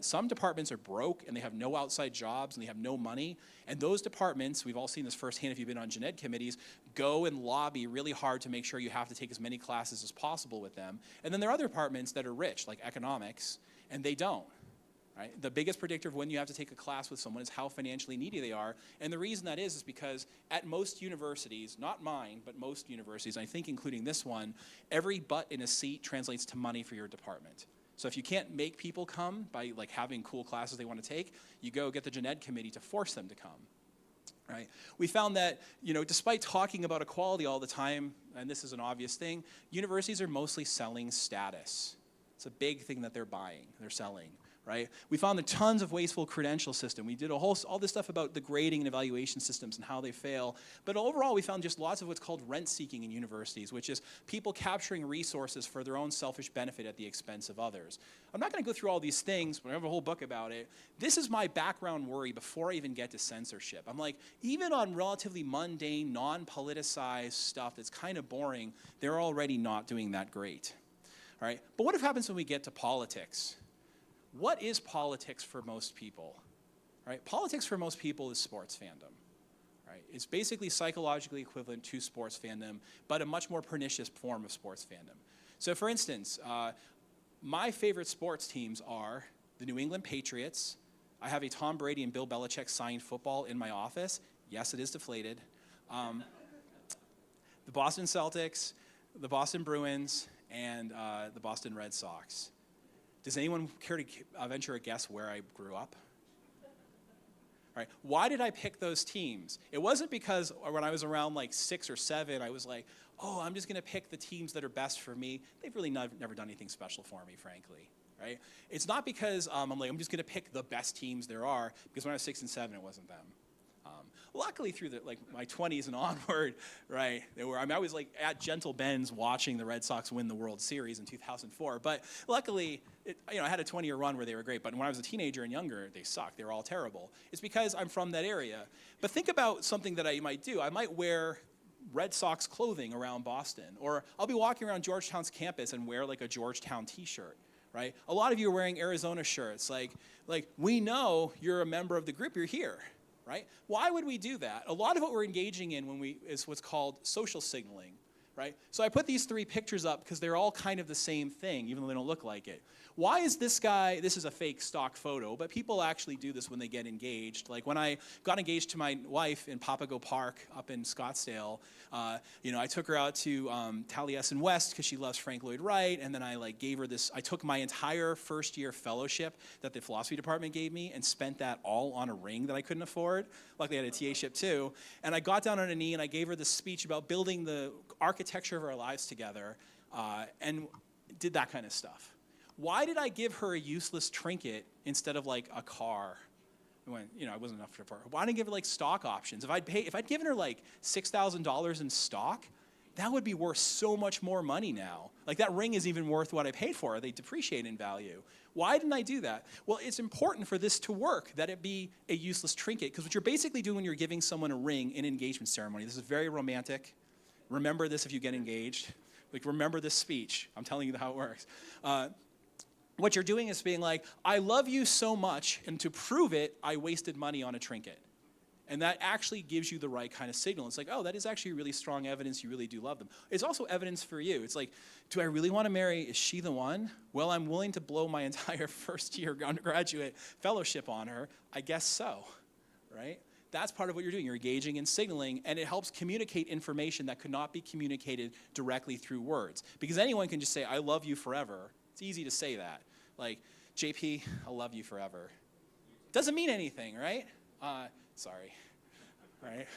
Some departments are broke and they have no outside jobs and they have no money. And those departments, we've all seen this firsthand if you've been on gen ed committees, go and lobby really hard to make sure you have to take as many classes as possible with them. And then there are other departments that are rich, like economics, and they don't. Right? The biggest predictor of when you have to take a class with someone is how financially needy they are. And the reason that is because at most universities, not mine, but most universities, I think including this one, every butt in a seat translates to money for your department. So if you can't make people come by like having cool classes they want to take, you go get the gen ed committee to force them to come. Right? We found that, despite talking about equality all the time, and this is an obvious thing, universities are mostly selling status. It's a big thing that they're buying, they're selling. Right? We found a tons of wasteful credential system. We did all this stuff about the grading and evaluation systems and how they fail. But overall, we found just lots of what's called rent-seeking in universities, which is people capturing resources for their own selfish benefit at the expense of others. I'm not going to go through all these things, but I have a whole book about it. This is my background worry before I even get to censorship. I'm like, even on relatively mundane, non-politicized stuff that's kind of boring, they're already not doing that great. All right? But what happens when we get to politics? What is politics for most people? Right? Politics for most people is sports fandom. Right? It's basically psychologically equivalent to sports fandom, but a much more pernicious form of sports fandom. So for instance, my favorite sports teams are the New England Patriots. I have a Tom Brady and Bill Belichick signed football in my office. Yes, it is deflated. The Boston Celtics, the Boston Bruins, and the Boston Red Sox. Does anyone care to venture a guess where I grew up? Right. Why did I pick those teams? It wasn't because when I was around like 6 or 7, I was like, oh, I'm just going to pick the teams that are best for me. They've really never done anything special for me, frankly. Right? It's not because I'm just going to pick the best teams there are, because when I was 6 and 7, it wasn't them. Luckily, through my 20s and onward, right, I was like at Gentle Ben's watching the Red Sox win the World Series in 2004. But luckily, I had a 20-year run where they were great. But when I was a teenager and younger, they sucked. They were all terrible. It's because I'm from that area. But think about something that I might do. I might wear Red Sox clothing around Boston. Or I'll be walking around Georgetown's campus and wear like a Georgetown t-shirt. Right? A lot of you are wearing Arizona shirts. Like we know you're a member of the group. You're here. Right? Why would we do that? A lot of what we're engaging in is what's called social signaling, right? So I put these 3 pictures up because they're all kind of the same thing, even though they don't look like it. Why is this is a fake stock photo, but people actually do this when they get engaged. Like when I got engaged to my wife in Papago Park up in Scottsdale, I took her out to Taliesin West because she loves Frank Lloyd Wright, and then I gave her this. I took my entire first year fellowship that the philosophy department gave me and spent that all on a ring that I couldn't afford. Luckily, I had a TA ship too. And I got down on a knee and I gave her this speech about building the architecture of our lives together, and did that kind of stuff. Why did I give her a useless trinket instead of like a car? When I wasn't enough for her. Why didn't I give her like stock options? If I'd given her like $6,000 in stock, that would be worth so much more money now. Like that ring is even worth what I paid for. They depreciate in value. Why didn't I do that? Well, it's important for this to work that it be a useless trinket, because what you're basically doing when you're giving someone a ring in an engagement ceremony, this is very romantic. Remember this if you get engaged. Like remember this speech. I'm telling you how it works. What you're doing is being like, I love you so much, and to prove it, I wasted money on a trinket. And that actually gives you the right kind of signal. It's like, oh, that is actually really strong evidence you really do love them. It's also evidence for you. It's like, do I really want to marry? Is she the one? Well, I'm willing to blow my entire first year undergraduate fellowship on her. I guess so, right? That's part of what you're doing. You're engaging in signaling, and it helps communicate information that could not be communicated directly through words. Because anyone can just say, I love you forever. It's easy to say that. Like, JP, I love you forever. Doesn't mean anything, right? Sorry, right?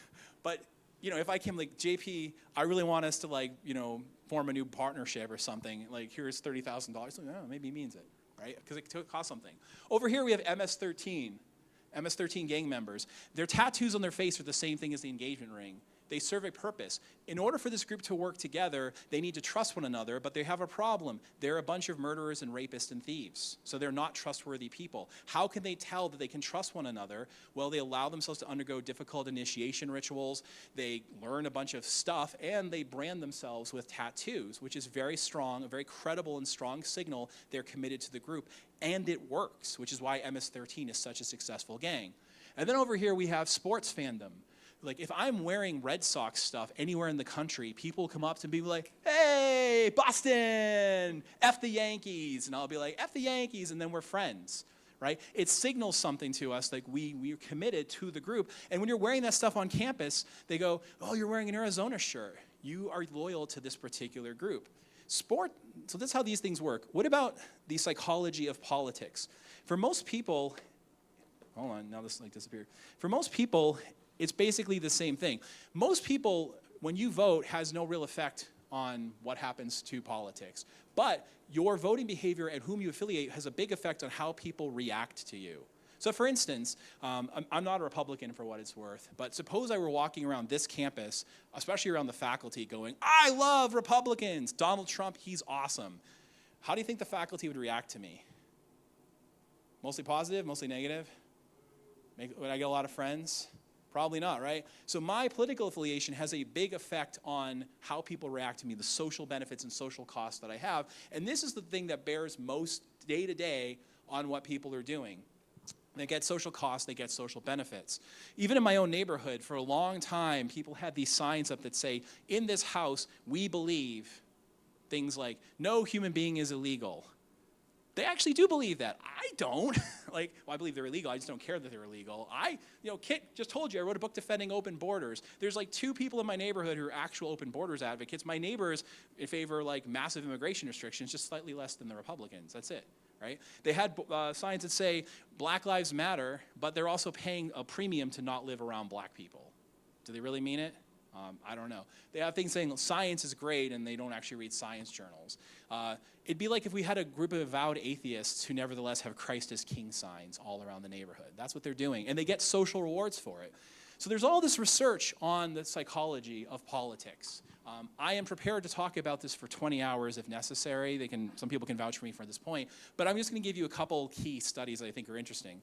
But, if I came like, JP, I really want us to form a new partnership or something. Like, here's $30,000. Like, oh, maybe he means it, right? Because it costs something. Over here, we have MS-13 gang members. Their tattoos on their face are the same thing as the engagement ring. They serve a purpose. In order for this group to work together, they need to trust one another, but they have a problem. They're a bunch of murderers and rapists and thieves, so they're not trustworthy people. How can they tell that they can trust one another? Well, they allow themselves to undergo difficult initiation rituals, they learn a bunch of stuff, and they brand themselves with tattoos, which is very strong, a very credible and strong signal they're committed to the group. And it works, which is why MS-13 is such a successful gang. And then over here we have sports fandom. Like, if I'm wearing Red Sox stuff anywhere in the country, people come up to me like, hey, Boston, F the Yankees. And I'll be like, F the Yankees, and then we're friends, right? It signals something to us, like we're committed to the group. And when you're wearing that stuff on campus, they go, oh, you're wearing an Arizona shirt. You are loyal to this particular group. So that's how these things work. What about the psychology of politics? For most people, hold on, now this like disappeared. For most people, it's basically the same thing. Most people, when you vote, has no real effect on what happens to politics. But your voting behavior and whom you affiliate has a big effect on how people react to you. So for instance, I'm not a Republican for what it's worth, but suppose I were walking around this campus, especially around the faculty, going, I love Republicans, Donald Trump, he's awesome. How do you think the faculty would react to me? Mostly positive, mostly negative? Would I get a lot of friends? Probably not, right? So my political affiliation has a big effect on how people react to me, the social benefits and social costs that I have. And this is the thing that bears most day to day on what people are doing. They get social costs, they get social benefits. Even in my own neighborhood, for a long time, people had these signs up that say, in this house, we believe things like, no human being is illegal. They actually do believe that. I don't. Well, I believe they're illegal. I just don't care that they're illegal. Kit just told you, I wrote a book defending open borders. There's like 2 people in my neighborhood who are actual open borders advocates. My neighbors in favor of massive immigration restrictions, just slightly less than the Republicans. That's it, right? They had signs that say Black Lives Matter, but they're also paying a premium to not live around black people. Do they really mean it? I don't know. They have things saying science is great, and they don't actually read science journals. It'd be like if we had a group of avowed atheists who nevertheless have Christ as King signs all around the neighborhood. That's what they're doing, and they get social rewards for it. So there's all this research on the psychology of politics. I am prepared to talk about this for 20 hours if necessary. Some people can vouch for me for this point, but I'm just going to give you a couple key studies that I think are interesting.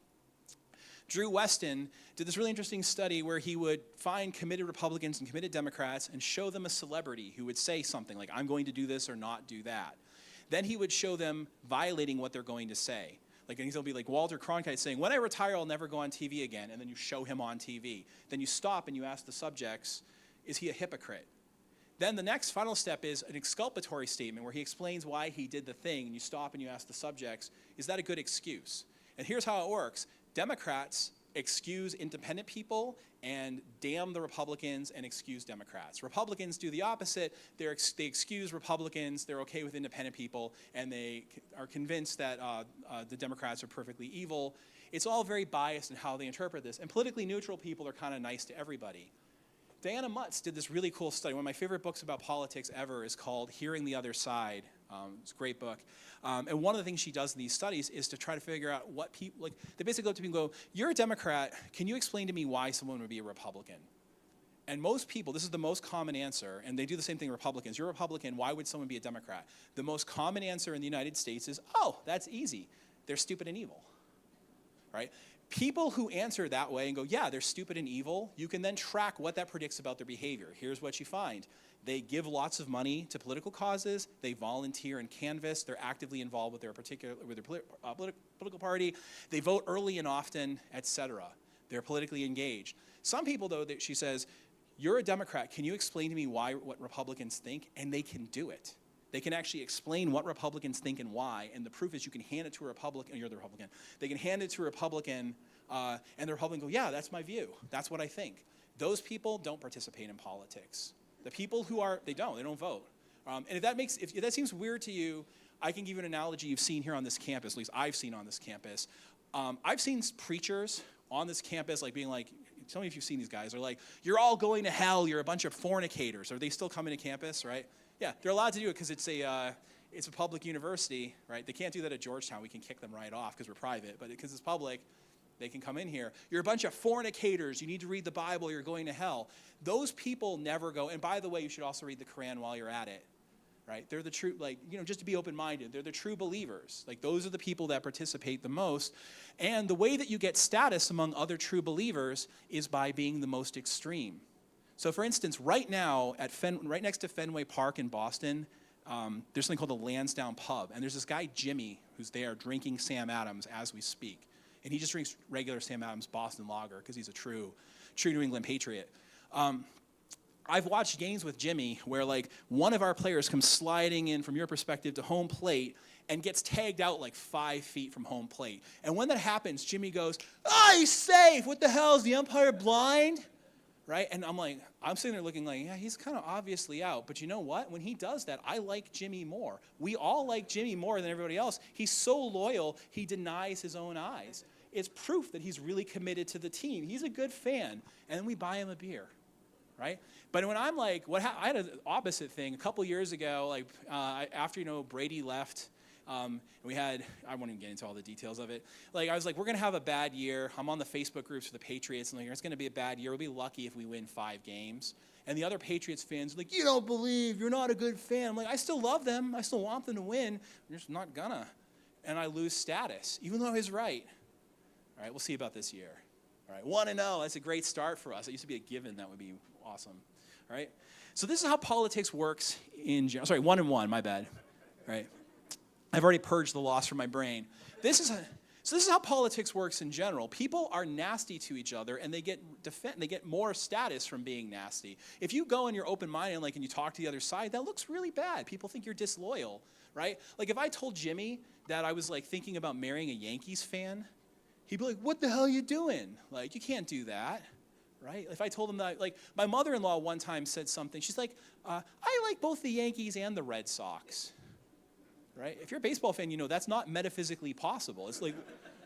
Drew Weston did this really interesting study where he would find committed Republicans and committed Democrats and show them a celebrity who would say something like, I'm going to do this or not do that. Then he would show them violating what they're going to say. And he'll be like Walter Cronkite saying, when I retire, I'll never go on TV again. And then you show him on TV. Then you stop and you ask the subjects, is he a hypocrite? Then the next final step is an exculpatory statement where he explains why he did the thing. And you stop and you ask the subjects, is that a good excuse? And here's how it works. Democrats excuse independent people and damn the Republicans and excuse Democrats. Republicans do the opposite. They excuse Republicans, they're okay with independent people, and they are convinced that the Democrats are perfectly evil. It's all very biased in how they interpret this. And politically neutral people are kind of nice to everybody. Diana Mutz did this really cool study. One of my favorite books about politics ever is called Hearing the Other Side. It's a great book. And one of the things she does in these studies is to try to figure out what people, they basically go to people and go, you're a Democrat, can you explain to me why someone would be a Republican? And most people, this is the most common answer, and they do the same thing Republicans. You're a Republican, why would someone be a Democrat? The most common answer in the United States is, oh, that's easy. They're stupid and evil, right? People who answer that way and go, yeah, they're stupid and evil, you can then track what that predicts about their behavior. Here's what you find. They give lots of money to political causes, they volunteer and canvass, they're actively involved with their political party, they vote early and often, etc. They're politically engaged. Some people, though, she says, you're a Democrat, can you explain to me what Republicans think? And they can do it. They can actually explain what Republicans think and why, and the proof is you can hand it to a Republican, you're the Republican, they can hand it to a Republican, and the Republican go, yeah, that's my view, that's what I think. Those people don't participate in politics. The people who are, they don't vote. And if that seems weird to you, I can give you an analogy you've seen here on this campus, at least I've seen on this campus. I've seen preachers on this campus being like, tell me if you've seen these guys. They're like, you're all going to hell. You're a bunch of fornicators. Are they still coming to campus, right? Yeah, they're allowed to do it because it's a public university, right? They can't do that at Georgetown. We can kick them right off because we're private. But because it's public, they can come in here. You're a bunch of fornicators. You need to read the Bible. You're going to hell. Those people never go. And by the way, you should also read the Quran while you're at it. Right? They're the true, just to be open-minded, they're the true believers. Those are the people that participate the most. And the way that you get status among other true believers is by being the most extreme. So for instance, right now, right next to Fenway Park in Boston, there's something called the Lansdowne Pub. And there's this guy, Jimmy, who's there drinking Sam Adams as we speak. And he just drinks regular Sam Adams Boston Lager because he's a true New England Patriot. I've watched games with Jimmy where one of our players comes sliding in from your perspective to home plate and gets tagged out 5 feet from home plate. And when that happens, Jimmy goes, he's safe. What the hell, is the umpire blind? Right? And I'm sitting there looking yeah, he's kind of obviously out. But you know what? When he does that, I like Jimmy more. We all like Jimmy more than everybody else. He's so loyal, he denies his own eyes. It's proof that he's really committed to the team. He's a good fan. And then we buy him a beer. Right? But when I'm I had an opposite thing a couple years ago, after, Brady left, we had, I won't even get into all the details of it. I was we're going to have a bad year. I'm on the Facebook groups for the Patriots, and it's going to be a bad year. We'll be lucky if we win 5 games. And the other Patriots fans are you don't believe, you're not a good fan. I'm I still love them. I still want them to win. I'm just not gonna. And I lose status, even though I was right. All right, we'll see about this year. All right, 1-0, that's a great start for us. It used to be a given. That would be awesome. All right, so this is how politics works in general. Sorry, 1-1, my bad. All right, I've already purged the loss from my brain. This is how politics works in general. People are nasty to each other, and they get more status from being nasty. If you go and you're open-minded, and you talk to the other side, that looks really bad. People think you're disloyal, right? If I told Jimmy that I was thinking about marrying a Yankees fan, he'd be what the hell are you doing? You can't do that, right? If I told him that, my mother-in-law one time said something. She's I like both the Yankees and the Red Sox, right? If you're a baseball fan, you know that's not metaphysically possible. It's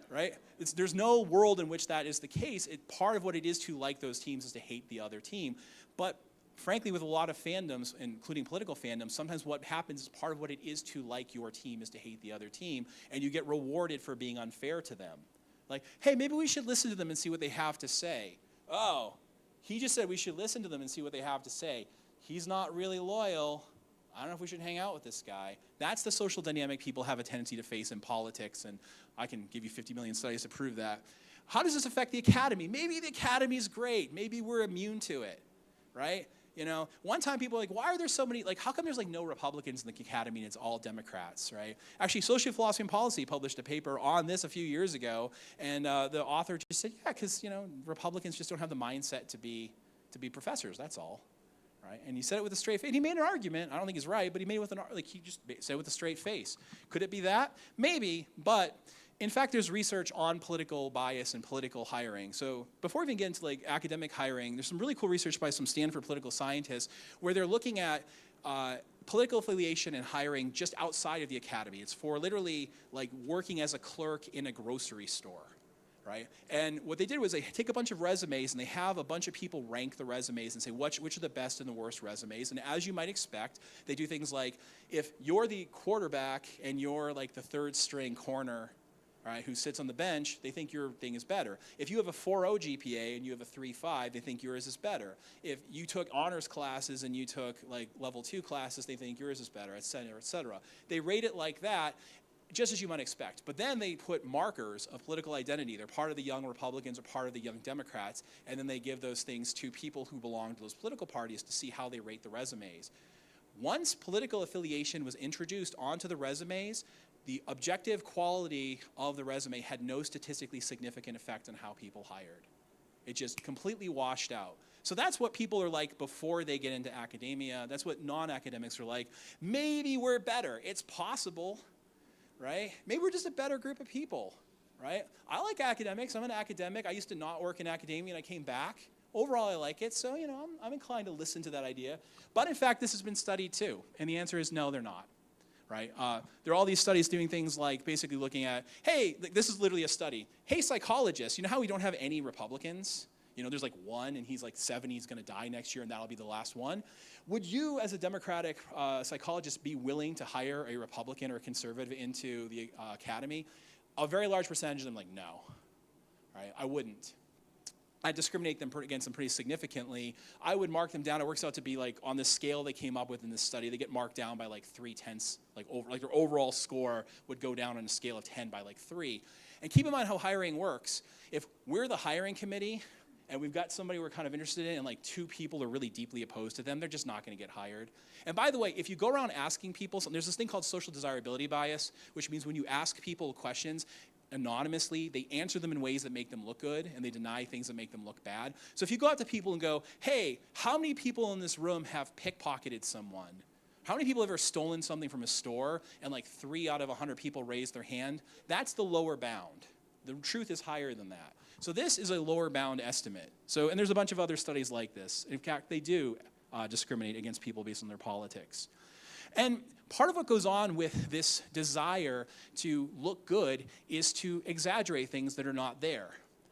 right? There's no world in which that is the case. Part of what it is to like those teams is to hate the other team. But frankly, with a lot of fandoms, including political fandoms, sometimes what happens is part of what it is to like your team is to hate the other team, and you get rewarded for being unfair to them. Hey, maybe we should listen to them and see what they have to say. Oh, he just said we should listen to them and see what they have to say. He's not really loyal. I don't know if we should hang out with this guy. That's the social dynamic people have a tendency to face in politics, and I can give you 50 million studies to prove that. How does this affect the academy? Maybe the academy's great. Maybe we're immune to it, right? One time people were why are there so many, how come there's no Republicans in the academy and it's all Democrats, right? Actually, Social Philosophy and Policy published a paper on this a few years ago, and the author just said, yeah, because, Republicans just don't have the mindset to be professors, that's all, right? And he said it with a straight face. And he made an argument. I don't think he's right, but he made it with he just said it with a straight face. Could it be that? Maybe, but in fact, there's research on political bias and political hiring. So before we even get into academic hiring, there's some really cool research by some Stanford political scientists where they're looking at political affiliation and hiring just outside of the academy. It's for literally working as a clerk in a grocery store, right? And what they did was they take a bunch of resumes and they have a bunch of people rank the resumes and say which are the best and the worst resumes. And as you might expect, they do things if you're the quarterback and you're the third string corner, right, who sits on the bench, they think your thing is better. If you have a 4.0 GPA and you have a 3.5, they think yours is better. If you took honors classes and you took level 2 classes, they think yours is better, et cetera, et cetera. They rate it like that, just as you might expect. But then they put markers of political identity. They're part of the young Republicans or part of the young Democrats, and then they give those things to people who belong to those political parties to see how they rate the resumes. Once political affiliation was introduced onto the resumes, the objective quality of the resume had no statistically significant effect on how people hired. It just completely washed out. So that's what people are like before they get into academia. That's what non-academics are like. Maybe we're better. It's possible, right? Maybe we're just a better group of people, right? I like academics. I'm an academic. I used to not work in academia, and I came back. Overall, I like it. So, I'm inclined to listen to that idea. But in fact, this has been studied too. And the answer is no, they're not. Right? There are all these studies doing things basically looking at, hey, this is literally a study. Hey, psychologists, you know how we don't have any Republicans? You know, there's like one, and he's like 70, he's going to die next year, and that'll be the last one. Would you, as a Democratic psychologist, be willing to hire a Republican or a conservative into the academy? A very large percentage of them like, no, right? I wouldn't. I discriminate them against them pretty significantly. I would mark them down. It works out to be like on the scale they came up with in this study, they get marked down by like 3/10, like their overall score would go down on a scale of 10 by like 3. And keep in mind how hiring works. If we're the hiring committee and we've got somebody we're kind of interested in and like 2 people are really deeply opposed to them, they're just not going to get hired. And by the way, if you go around asking people, so there's this thing called social desirability bias, which means when you ask people questions, anonymously, they answer them in ways that make them look good, and they deny things that make them look bad. So if you go out to people and go, hey, how many people in this room have pickpocketed someone? How many people have ever stolen something from a store, and like 3 out of 100 people raise their hand? That's the lower bound. The truth is higher than that. So this is a lower bound estimate. So, and there's a bunch of other studies like this. In fact, they do discriminate against people based on their politics. And part of what goes on with this desire to look good is to exaggerate things that are not there,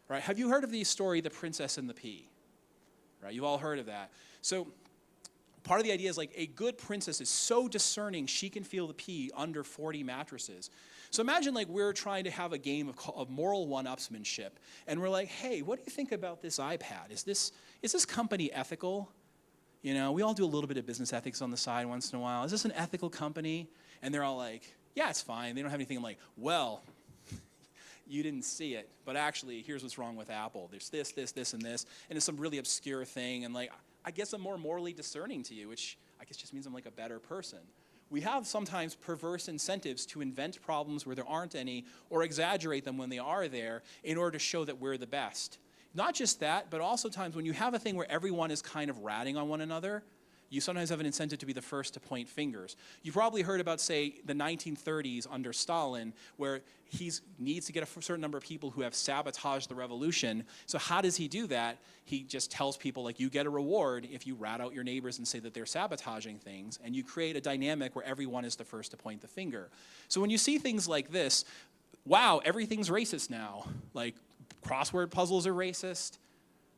right? Have you heard of the story, The Princess and the Pea? Right, you've all heard of that. So part of the idea is like a good princess is so discerning she can feel the pea under 40 mattresses. So imagine like we're trying to have a game of moral one-upsmanship, and we're like, hey, what do you think about this iPad? Is this company ethical? You know, we all do a little bit of business ethics on the side once in a while. Is this an ethical company? And they're all like, yeah, it's fine. They don't have anything like, well, you didn't see it, but actually, here's what's wrong with Apple. There's this, this, this, and this, and it's some really obscure thing, and like, I guess I'm more morally discerning to you, which I guess just means I'm like a better person. We have sometimes perverse incentives to invent problems where there aren't any, or exaggerate them when they are there in order to show that we're the best. Not just that, but also times when you have a thing where everyone is kind of ratting on one another, you sometimes have an incentive to be the first to point fingers. You've probably heard about, say, the 1930s under Stalin, where he needs to get a certain number of people who have sabotaged the revolution. So how does he do that? He just tells people, like, you get a reward if you rat out your neighbors and say that they're sabotaging things, and you create a dynamic where everyone is the first to point the finger. So when you see things like this, wow, everything's racist now. Like, crossword puzzles are racist.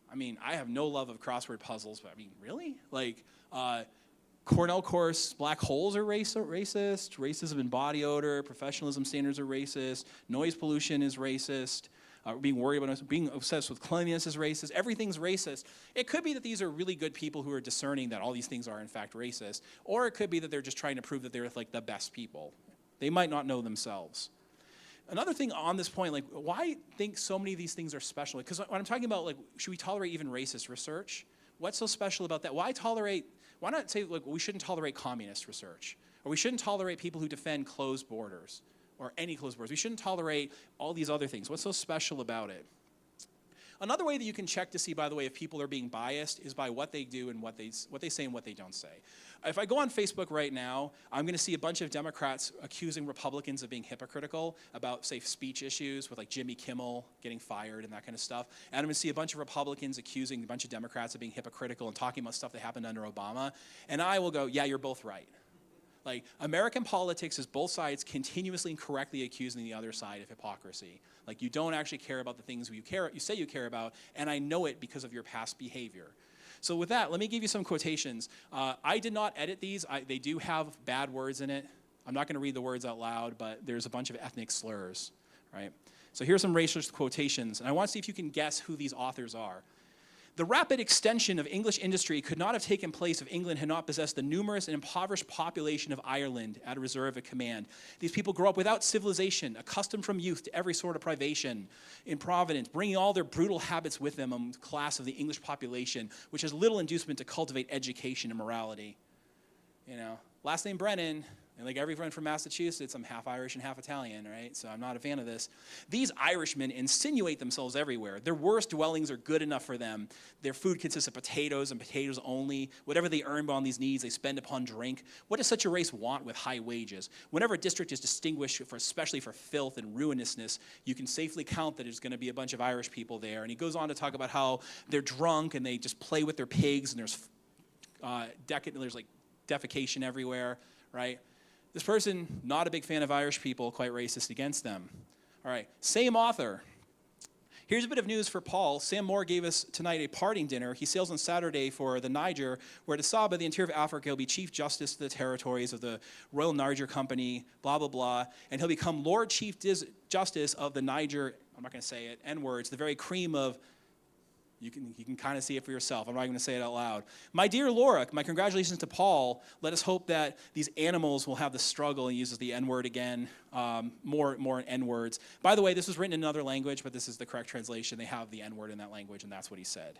I mean, I have no love of crossword puzzles, but I mean, really? Like, Cornell course, black holes are racist, racism in body odor, professionalism standards are racist, noise pollution is racist, being obsessed with cleanliness is racist, everything's racist. It could be that these are really good people who are discerning that all these things are in fact racist, or it could be that they're just trying to prove that they're like the best people. They might not know themselves. Another thing on this point, like, why think so many of these things are special? Because when I'm talking about, like, should we tolerate even racist research? What's so special about that? Why not say, like, we shouldn't tolerate communist research? Or we shouldn't tolerate people who defend closed borders, or any closed borders. We shouldn't tolerate all these other things. What's so special about it? Another way that you can check to see, by the way, if people are being biased is by what they do and what they say and what they don't say. If I go on Facebook right now, I'm going to see a bunch of Democrats accusing Republicans of being hypocritical about, say, speech issues with like Jimmy Kimmel getting fired and that kind of stuff. And I'm going to see a bunch of Republicans accusing a bunch of Democrats of being hypocritical and talking about stuff that happened under Obama. And I will go, yeah, you're both right. Like, American politics is both sides continuously and correctly accusing the other side of hypocrisy. Like, you don't actually care about the things you say you care about, and I know it because of your past behavior. So with that, let me give you some quotations. I did not edit these. They do have bad words in it. I'm not going to read the words out loud, but there's a bunch of ethnic slurs, right? So here's some racist quotations, and I want to see if you can guess who these authors are. The rapid extension of English industry could not have taken place if England had not possessed the numerous and impoverished population of Ireland at a reserve at command. These people grow up without civilization, accustomed from youth to every sort of privation in Providence, bringing all their brutal habits with them among the class of the English population, which has little inducement to cultivate education and morality. You know, last name Brennan. And like everyone from Massachusetts, I'm half Irish and half Italian, right? So I'm not a fan of this. These Irishmen insinuate themselves everywhere. Their worst dwellings are good enough for them. Their food consists of potatoes and potatoes only. Whatever they earn on these needs, they spend upon drink. What does such a race want with high wages? Whenever a district is distinguished, especially for filth and ruinousness, you can safely count that there's going to be a bunch of Irish people there. And he goes on to talk about how they're drunk and they just play with their pigs, and there's like defecation everywhere, right? This person, not a big fan of Irish people, quite racist against them. All right, same author. Here's a bit of news for Paul. Sam Moore gave us tonight a parting dinner. He sails on Saturday for the Niger, where at Asaba, the interior of Africa, he'll be Chief Justice of the territories of the Royal Niger Company, blah, blah, blah. And he'll become Lord Chief Justice of the Niger, I'm not going to say it, N-words, the very cream of, you can kind of see it for yourself. I'm not going to say it out loud. My dear Laura, my congratulations to Paul. Let us hope that these animals will have the struggle. He uses the N-word again, more N-words. By the way, this was written in another language, but this is the correct translation. They have the N-word in that language, and that's what he said.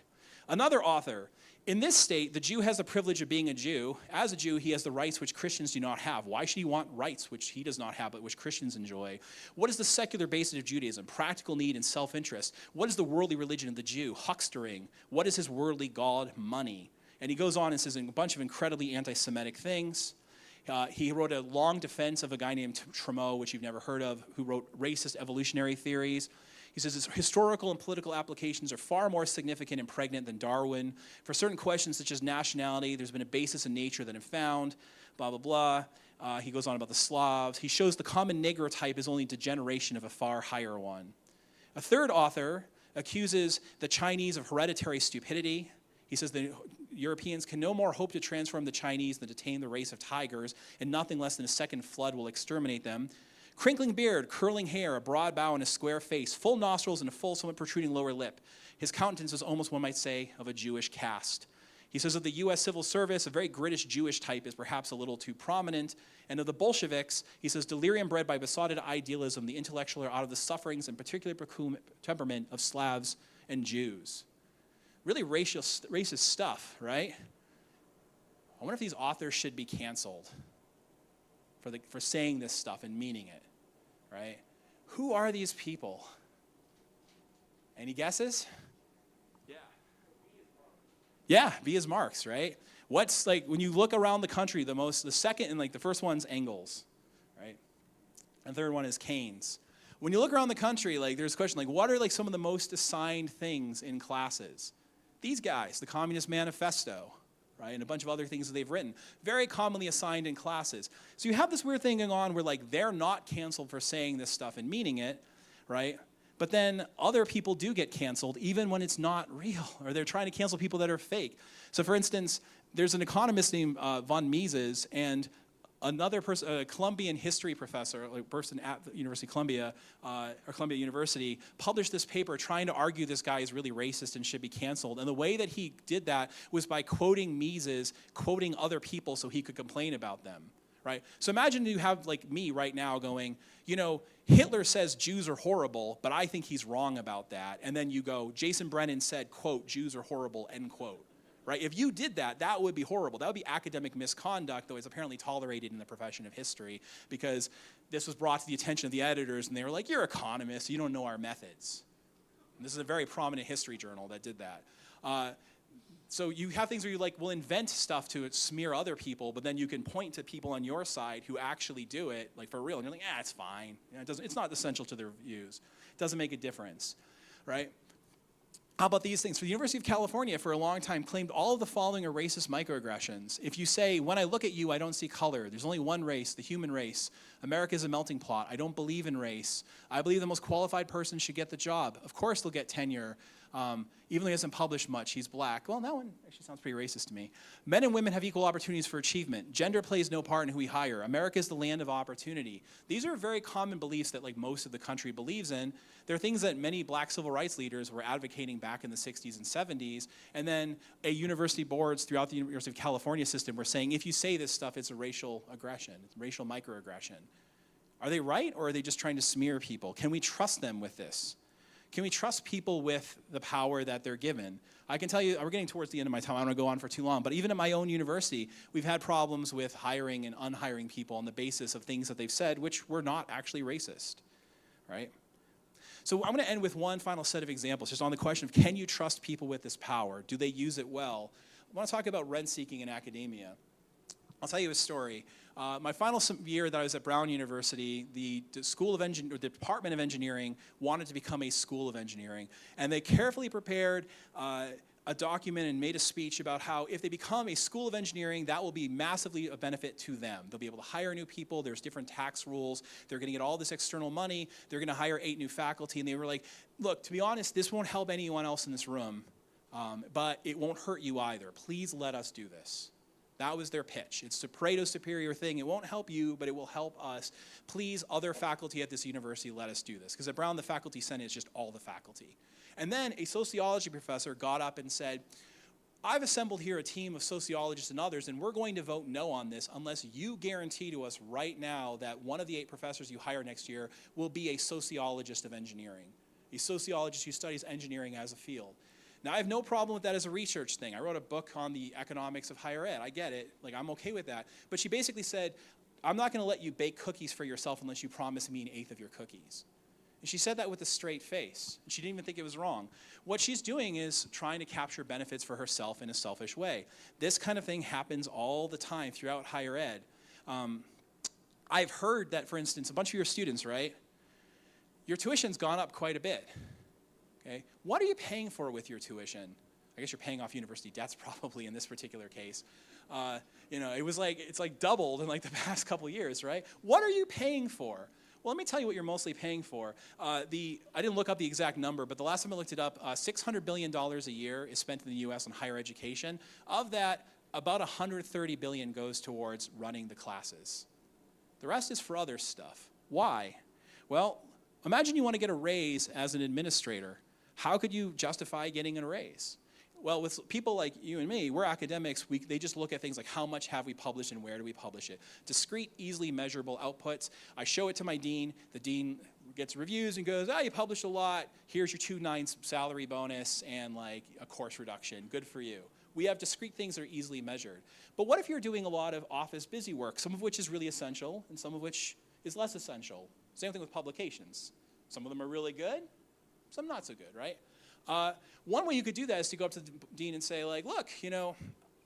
Another author, in this state, the Jew has the privilege of being a Jew. As a Jew, he has the rights which Christians do not have. Why should he want rights which he does not have, but which Christians enjoy? What is the secular basis of Judaism? Practical need and self-interest. What is the worldly religion of the Jew? Huckstering. What is his worldly god? Money. And he goes on and says a bunch of incredibly anti-Semitic things. He wrote a long defense of a guy named Trameau, which you've never heard of, who wrote racist evolutionary theories. He says his historical and political applications are far more significant and pregnant than Darwin. For certain questions such as nationality, there's been a basis in nature that have found, blah, blah, blah. He goes on about the Slavs. He shows the common Negro type is only degeneration of a far higher one. A third author accuses the Chinese of hereditary stupidity. He says the Europeans can no more hope to transform the Chinese than to tame the race of tigers, and nothing less than a second flood will exterminate them. Crinkling beard, curling hair, a broad bow and a square face, full nostrils and a full, somewhat protruding lower lip. His countenance is almost, one might say, of a Jewish cast. He says of the U.S. civil service, a very British Jewish type is perhaps a little too prominent. And of the Bolsheviks, he says, delirium bred by besotted idealism, the intellectual are out of the sufferings and particular temperament of Slavs and Jews. Really racist stuff, right? I wonder if these authors should be canceled for saying this stuff and meaning it. Right? Who are these people? Any guesses? Yeah, B is Marx, right? What's like when you look around the country, the second and like the first one's Engels, right? And the third one is Keynes. When you look around the country, like there's a question like what are like some of the most assigned things in classes? These guys, the Communist Manifesto, right, and a bunch of other things that they've written, very commonly assigned in classes. So you have this weird thing going on where like they're not canceled for saying this stuff and meaning it, right? But then other people do get canceled even when it's not real, or they're trying to cancel people that are fake. So for instance, there's an economist named von Mises, and another person, a Columbian history professor, a person at the University of Columbia, or Columbia University, published this paper trying to argue this guy is really racist and should be canceled. And the way that he did that was by quoting Mises, quoting other people so he could complain about them, right? So imagine you have like me right now going, you know, Hitler says Jews are horrible, but I think he's wrong about that. And then you go, Jason Brennan said, quote, Jews are horrible, end quote. Right? If you did that, that would be horrible. That would be academic misconduct, though it's apparently tolerated in the profession of history because this was brought to the attention of the editors, and they were like, you're economists, you don't know our methods. And this is a very prominent history journal that did that. So you have things where you like will invent stuff to smear other people, but then you can point to people on your side who actually do it, like for real, and you're like, it's fine. You know, it's not essential to their views. It doesn't make a difference, right? How about these things? So the University of California for a long time claimed all of the following are racist microaggressions. If you say, when I look at you, I don't see color. There's only one race, the human race. America is a melting pot. I don't believe in race. I believe the most qualified person should get the job. Of course they'll get tenure. Even though he hasn't published much, he's black. Well, that one actually sounds pretty racist to me. Men and women have equal opportunities for achievement. Gender plays no part in who we hire. America is the land of opportunity. These are very common beliefs that like most of the country believes in. They're things that many black civil rights leaders were advocating back in the 60s and 70s. And then university boards throughout the University of California system were saying, if you say this stuff, it's a racial aggression, it's racial microaggression. Are they right, or are they just trying to smear people? Can we trust them with this? Can we trust people with the power that they're given? I can tell you, we're getting towards the end of my time. I don't want to go on for too long. But even at my own university, we've had problems with hiring and unhiring people on the basis of things that they've said, which were not actually racist, right? So I'm going to end with one final set of examples, just on the question of can you trust people with this power? Do they use it well? I want to talk about rent-seeking in academia. I'll tell you a story. My final year that I was at Brown University, the Department of Engineering wanted to become a school of engineering, and they carefully prepared a document and made a speech about how if they become a school of engineering, that will be massively a benefit to them. They'll be able to hire new people. There's different tax rules. They're going to get all this external money. They're going to hire 8 new faculty. And they were like, look, to be honest, this won't help anyone else in this room, but it won't hurt you either. Please let us do this. That was their pitch. It's a Pareto superior thing. It won't help you, but it will help us. Please, other faculty at this university, let us do this. Because at Brown, the faculty senate is just all the faculty. And then a sociology professor got up and said, I've assembled here a team of sociologists and others, and we're going to vote no on this unless you guarantee to us right now that one of the 8 professors you hire next year will be a sociologist of engineering, a sociologist who studies engineering as a field. Now, I have no problem with that as a research thing. I wrote a book on the economics of higher ed. I get it. Like, I'm okay with that. But she basically said, I'm not going to let you bake cookies for yourself unless you promise me an 1/8 of your cookies. And she said that with a straight face. And she didn't even think it was wrong. What she's doing is trying to capture benefits for herself in a selfish way. This kind of thing happens all the time throughout higher ed. I've heard that, for instance, a bunch of your students, right? Your tuition's gone up quite a bit. Okay? What are you paying for with your tuition? I guess you're paying off university debts probably in this particular case. It's like doubled in like the past couple years, right? What are you paying for? Well, let me tell you what you're mostly paying for. I didn't look up the exact number, but the last time I looked it up, $600 billion a year is spent in the U.S. on higher education. Of that, about $130 billion goes towards running the classes. The rest is for other stuff. Why? Well, imagine you want to get a raise as an administrator. How could you justify getting a raise? Well, with people like you and me, we're academics, they just look at things like how much have we published and where do we publish it. Discrete, easily measurable outputs. I show it to my dean. The dean gets reviews and goes, you published a lot. Here's your 2/9 salary bonus and like a course reduction. Good for you. We have discrete things that are easily measured. But what if you're doing a lot of office busy work, some of which is really essential and some of which is less essential? Same thing with publications. Some of them are really good, some not so good, right? One way you could do that is to go up to the dean and say, like, look,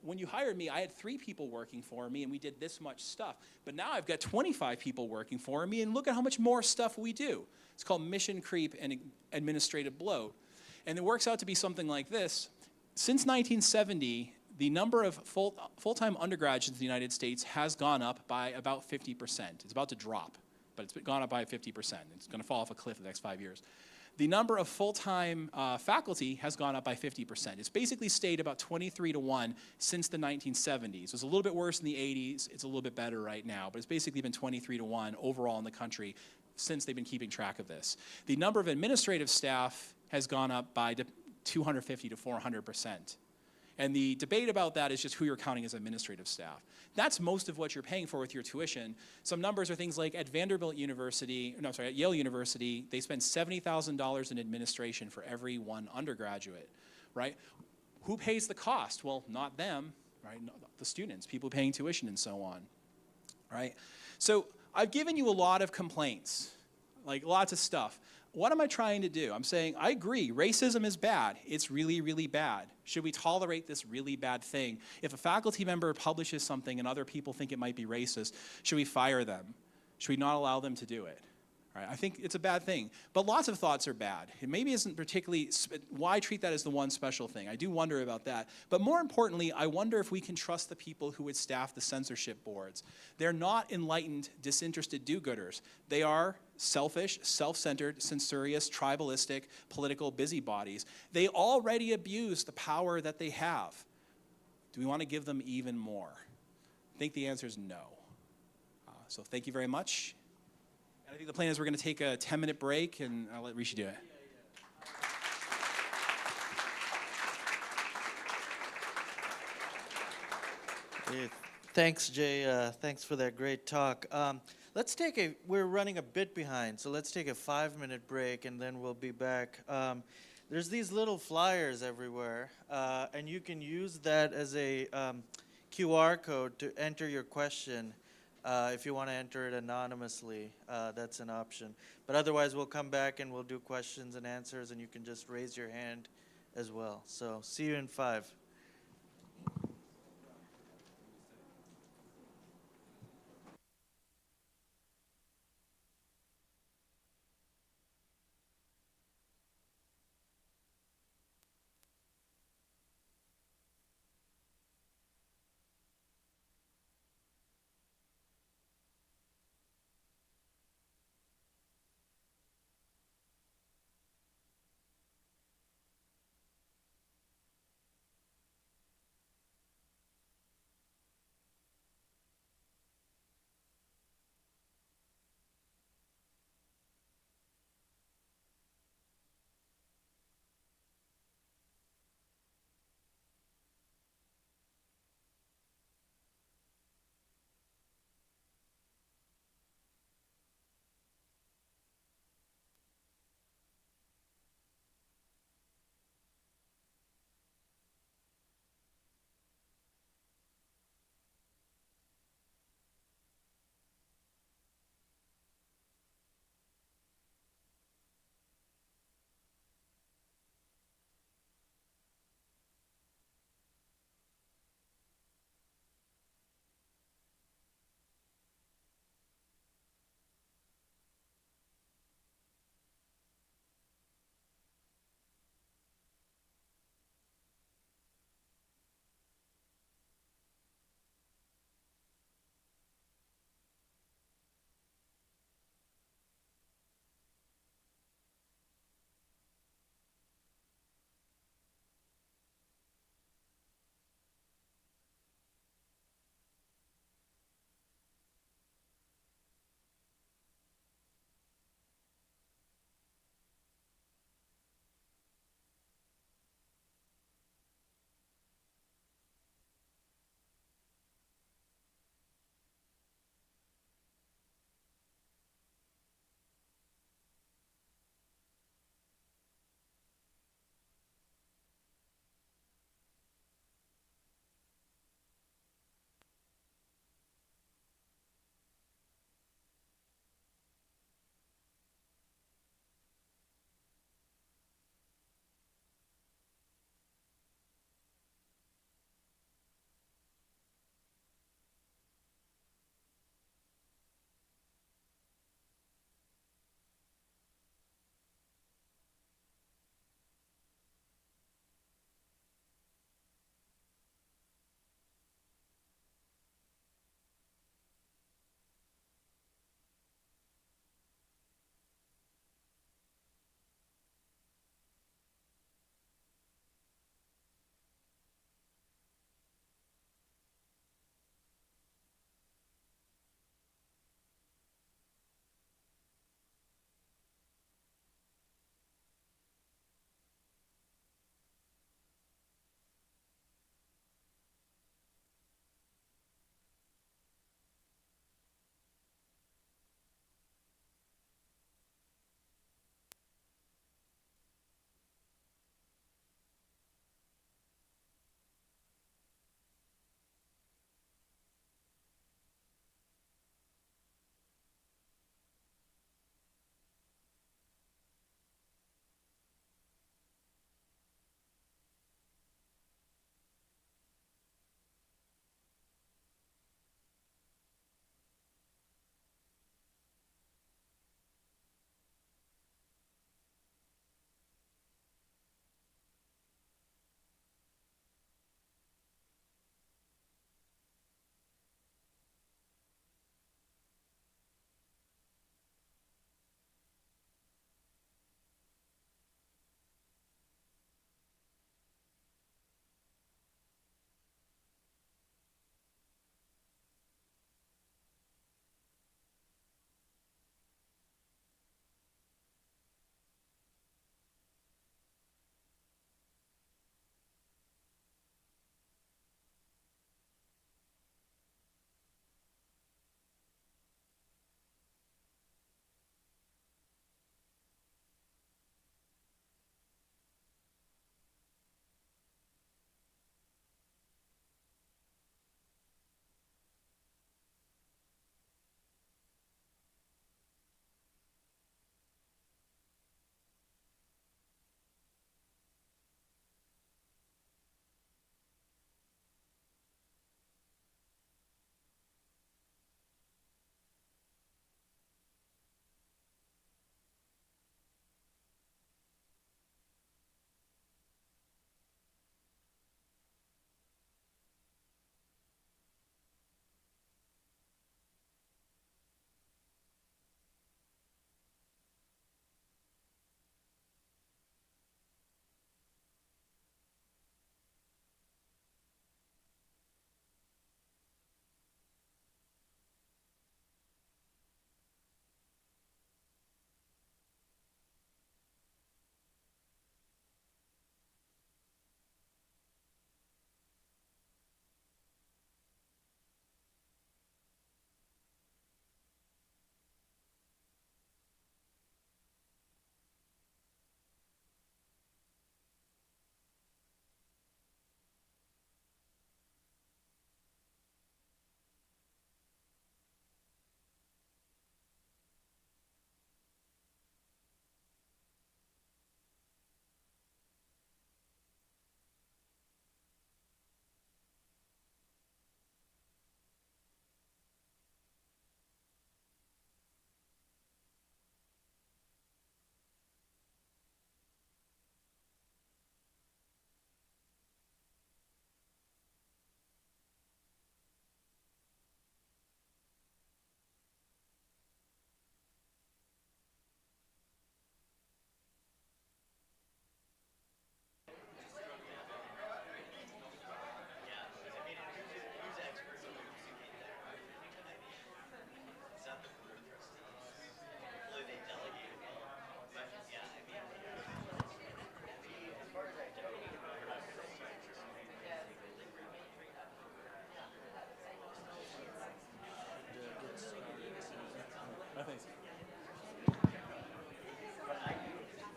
when you hired me, I had 3 people working for me, and we did this much stuff. But now I've got 25 people working for me, and look at how much more stuff we do. It's called mission creep and administrative bloat. And it works out to be something like this. Since 1970, the number of full-time undergraduates in the United States has gone up by about 50%. It's about to drop, but it's gone up by 50%. It's going to fall off a cliff in the next 5 years. The number of full-time faculty has gone up by 50%. It's basically stayed about 23-1 since the 1970s. It was a little bit worse in the 80s. It's a little bit better right now, but it's basically been 23-1 overall in the country since they've been keeping track of this. The number of administrative staff has gone up by 250 to 400%. And the debate about that is just who you're counting as administrative staff. That's most of what you're paying for with your tuition. Some numbers are things like at at Yale University, they spend $70,000 in administration for every one undergraduate, right? Who pays the cost? Well, not them, right? The students, people paying tuition and so on, right? So I've given you a lot of complaints, like lots of stuff. What am I trying to do? I'm saying, I agree, racism is bad. It's really, really bad. Should we tolerate this really bad thing? If a faculty member publishes something and other people think it might be racist, should we fire them? Should we not allow them to do it? Right? I think it's a bad thing. But lots of thoughts are bad. It maybe isn't particularly, why treat that as the one special thing? I do wonder about that. But more importantly, I wonder if we can trust the people who would staff the censorship boards. They're not enlightened, disinterested do-gooders. They are selfish, self-centered, censorious, tribalistic, political busybodies. They already abuse the power that they have. Do we want to give them even more? I think the answer is no. So thank you very much. I think the plan is we're going to take a 10-minute break, and I'll let Rishi do it. Hey, thanks, Jay. Thanks for that great talk. We're running a bit behind, so let's take a 5-minute break, and then we'll be back. There's these little flyers everywhere, and you can use that as a QR code to enter your question. If you want to enter it anonymously, that's an option. But otherwise, we'll come back and we'll do questions and answers, and you can just raise your hand as well. So see you in 5.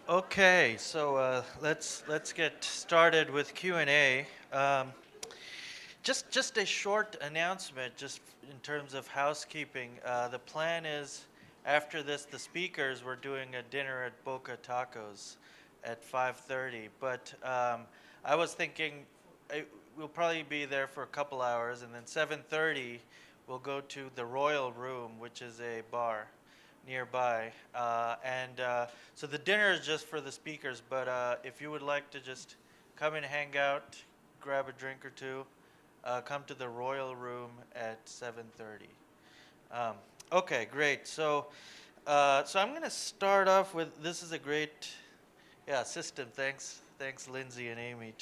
Okay, so let's get started with Q&A. Just a short announcement, just in terms of housekeeping. The plan is, after this, the speakers, we're doing a dinner at Boca Tacos at 5:30. But I was thinking we'll probably be there for a couple hours, and then 7:30 we'll go to the Royal Room, which is a bar nearby. So the dinner is just for the speakers, but if you would like to just come and hang out, grab a drink or two, come to the Royal Room at 7:30. Okay, great. So I'm going to start off with, this is a great system. Thanks, Lindsay and Amy,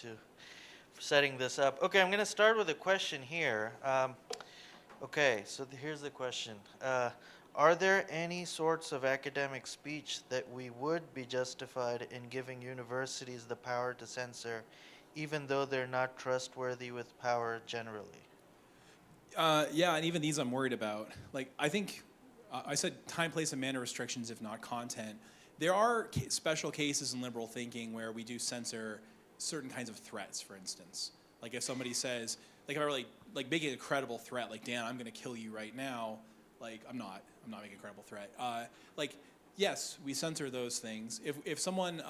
for setting this up. Okay, I'm going to start with a question here. Okay, so here's the question. Are there any sorts of academic speech that we would be justified in giving universities the power to censor, even though they're not trustworthy with power generally? Yeah, and even these I'm worried about. Like, I think I said time, place, and manner restrictions, if not content. There are special cases in liberal thinking where we do censor certain kinds of threats, for instance. Like if somebody says, like if I really, like making a credible threat, like, Dan, I'm going to kill you right now, like, I'm not making a credible threat. Like, yes, we censor those things. If someone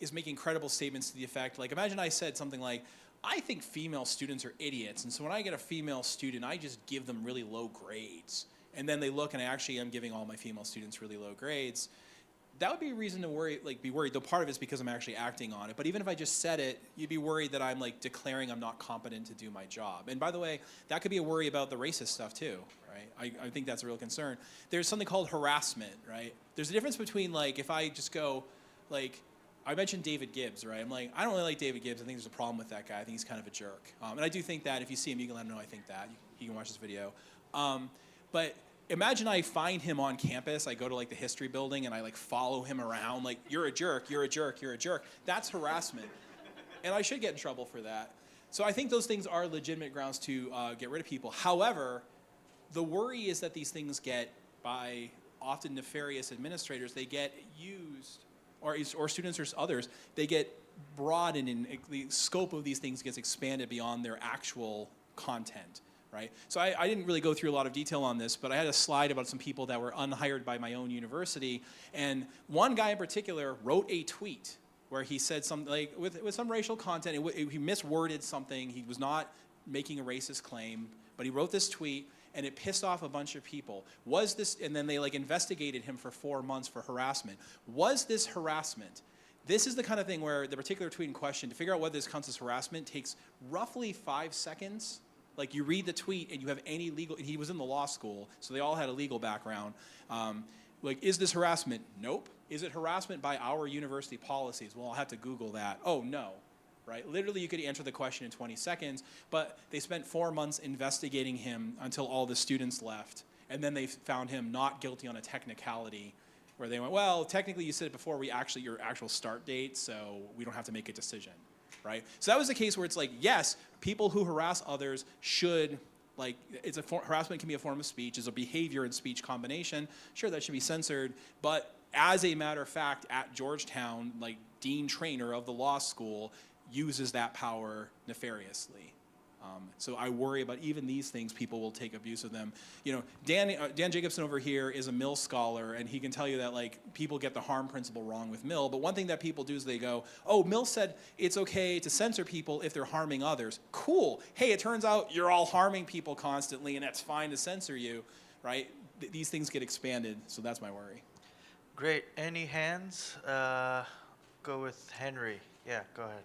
is making credible statements to the effect, like, imagine I said something like, I think female students are idiots, and so when I get a female student, I just give them really low grades. And then they look, and I actually am giving all my female students really low grades. That would be a reason to be worried, though part of it's because I'm actually acting on it. But even if I just said it, you'd be worried that I'm like declaring I'm not competent to do my job. And by the way, that could be a worry about the racist stuff too, right? I think that's a real concern. There's something called harassment, right? There's a difference between like, if I just go, like, I mentioned David Gibbs, right? I'm like, I don't really like David Gibbs. I think there's a problem with that guy. I think he's kind of a jerk. And I do think that if you see him, you can let him know I think that. You can watch this video. But imagine I find him on campus, I go to like the history building and I like follow him around like, you're a jerk, you're a jerk, you're a jerk. That's harassment. And I should get in trouble for that. So I think those things are legitimate grounds to get rid of people. However, the worry is that these things get, by often nefarious administrators, they get used, or students or others, they get broadened and the scope of these things gets expanded beyond their actual content. Right? So I didn't really go through a lot of detail on this, but I had a slide about some people that were unhired by my own university. And one guy in particular wrote a tweet where he said something like, with some racial content, he misworded something. He was not making a racist claim, but he wrote this tweet and it pissed off a bunch of people. Was this, and then they like investigated him for 4 months for harassment. Was this harassment? This is the kind of thing where the particular tweet in question, to figure out whether this counts as harassment, takes roughly 5 seconds. Like you read the tweet and you have any legal, and he was in the law school, so they all had a legal background. Like, is this harassment? Nope. Is it harassment by our university policies? Well, I'll have to Google that. Oh, no, right? Literally, you could answer the question in 20 seconds, but they spent 4 months investigating him until all the students left, and then they found him not guilty on a technicality where they went, well, technically you said it before your actual start date, so we don't have to make a decision. Right? So that was the case where it's like, yes, people who harass others should, like, harassment can be a form of speech, is a behavior and speech combination. Sure, that should be censored, but as a matter of fact, at Georgetown, like, Dean Traynor of the law school uses that power nefariously. So I worry about even these things, people will take abuse of them. You know, Dan Jacobson over here is a Mill scholar, and he can tell you that like people get the harm principle wrong with Mill. But one thing that people do is they go, oh, Mill said it's okay to censor people if they're harming others. Cool. Hey, it turns out you're all harming people constantly, and it's fine to censor you, right? These things get expanded, so that's my worry. Great. Any hands? Go with Henry. Yeah, go ahead.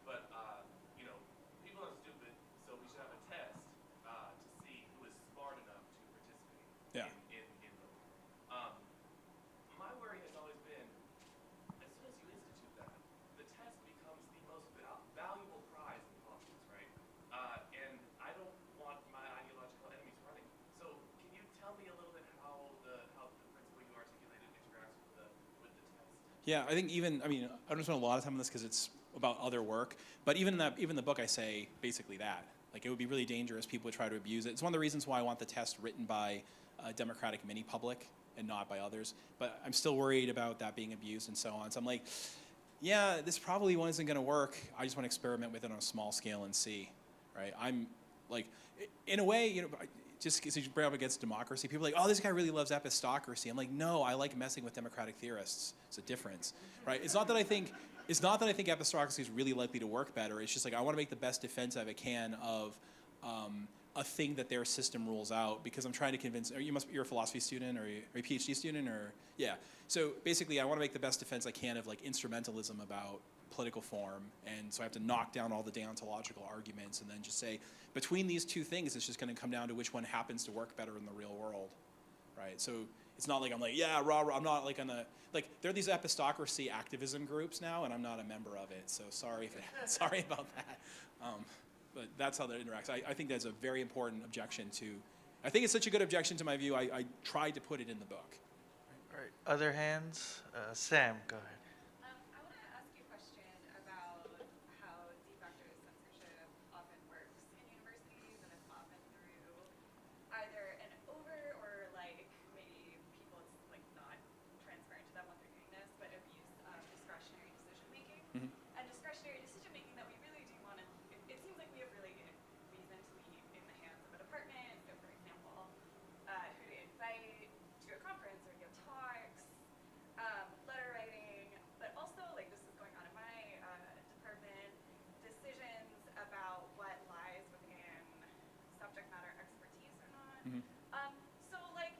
But, people are stupid. Yeah, I think I mean, I don't spend a lot of time on this because it's about other work, but even in the book, I say basically that. Like, it would be really dangerous. People would try to abuse it. It's one of the reasons why I want the test written by a Democratic mini public and not by others. But I'm still worried about that being abused and so on. So I'm like, yeah, this probably one isn't going to work. I just want to experiment with it on a small scale and see, right? I'm like, in a way, you know, just because you bring up against democracy, people are like, oh, this guy really loves epistocracy. I'm like, no, I like messing with democratic theorists. It's a difference, right? It's not that I think epistocracy is really likely to work better. It's just like I want to make the best defense I can of a thing that their system rules out, because I'm trying to convince. You're a philosophy student, or you're a PhD student, or yeah. So basically, I want to make the best defense I can of like instrumentalism about political form, and so I have to knock down all the deontological arguments, and then just say between these two things, it's just going to come down to which one happens to work better in the real world, right? So it's not like I'm like, yeah, rah, rah. I'm not like like there are these epistocracy activism groups now, and I'm not a member of it. So sorry about that. But that's how that interacts. I think that's a very important objection to. I think it's such a good objection to my view. I tried to put it in the book. All right. Other hands? Sam, go ahead. I want to ask you a question about how de facto censorship often works in universities, and it's often through either an overt or like maybe people, it's like not transparent to them what they're doing this, but abuse of discretionary decision making. Mhm. And discretionary decision making that we really do want to, it seems like we have really good reason to leave in the hands of a department. So for example, who to invite to a conference or give talks, letter writing, but also, like this is going on in my department, decisions about what lies within subject matter expertise or not. Mhm. So like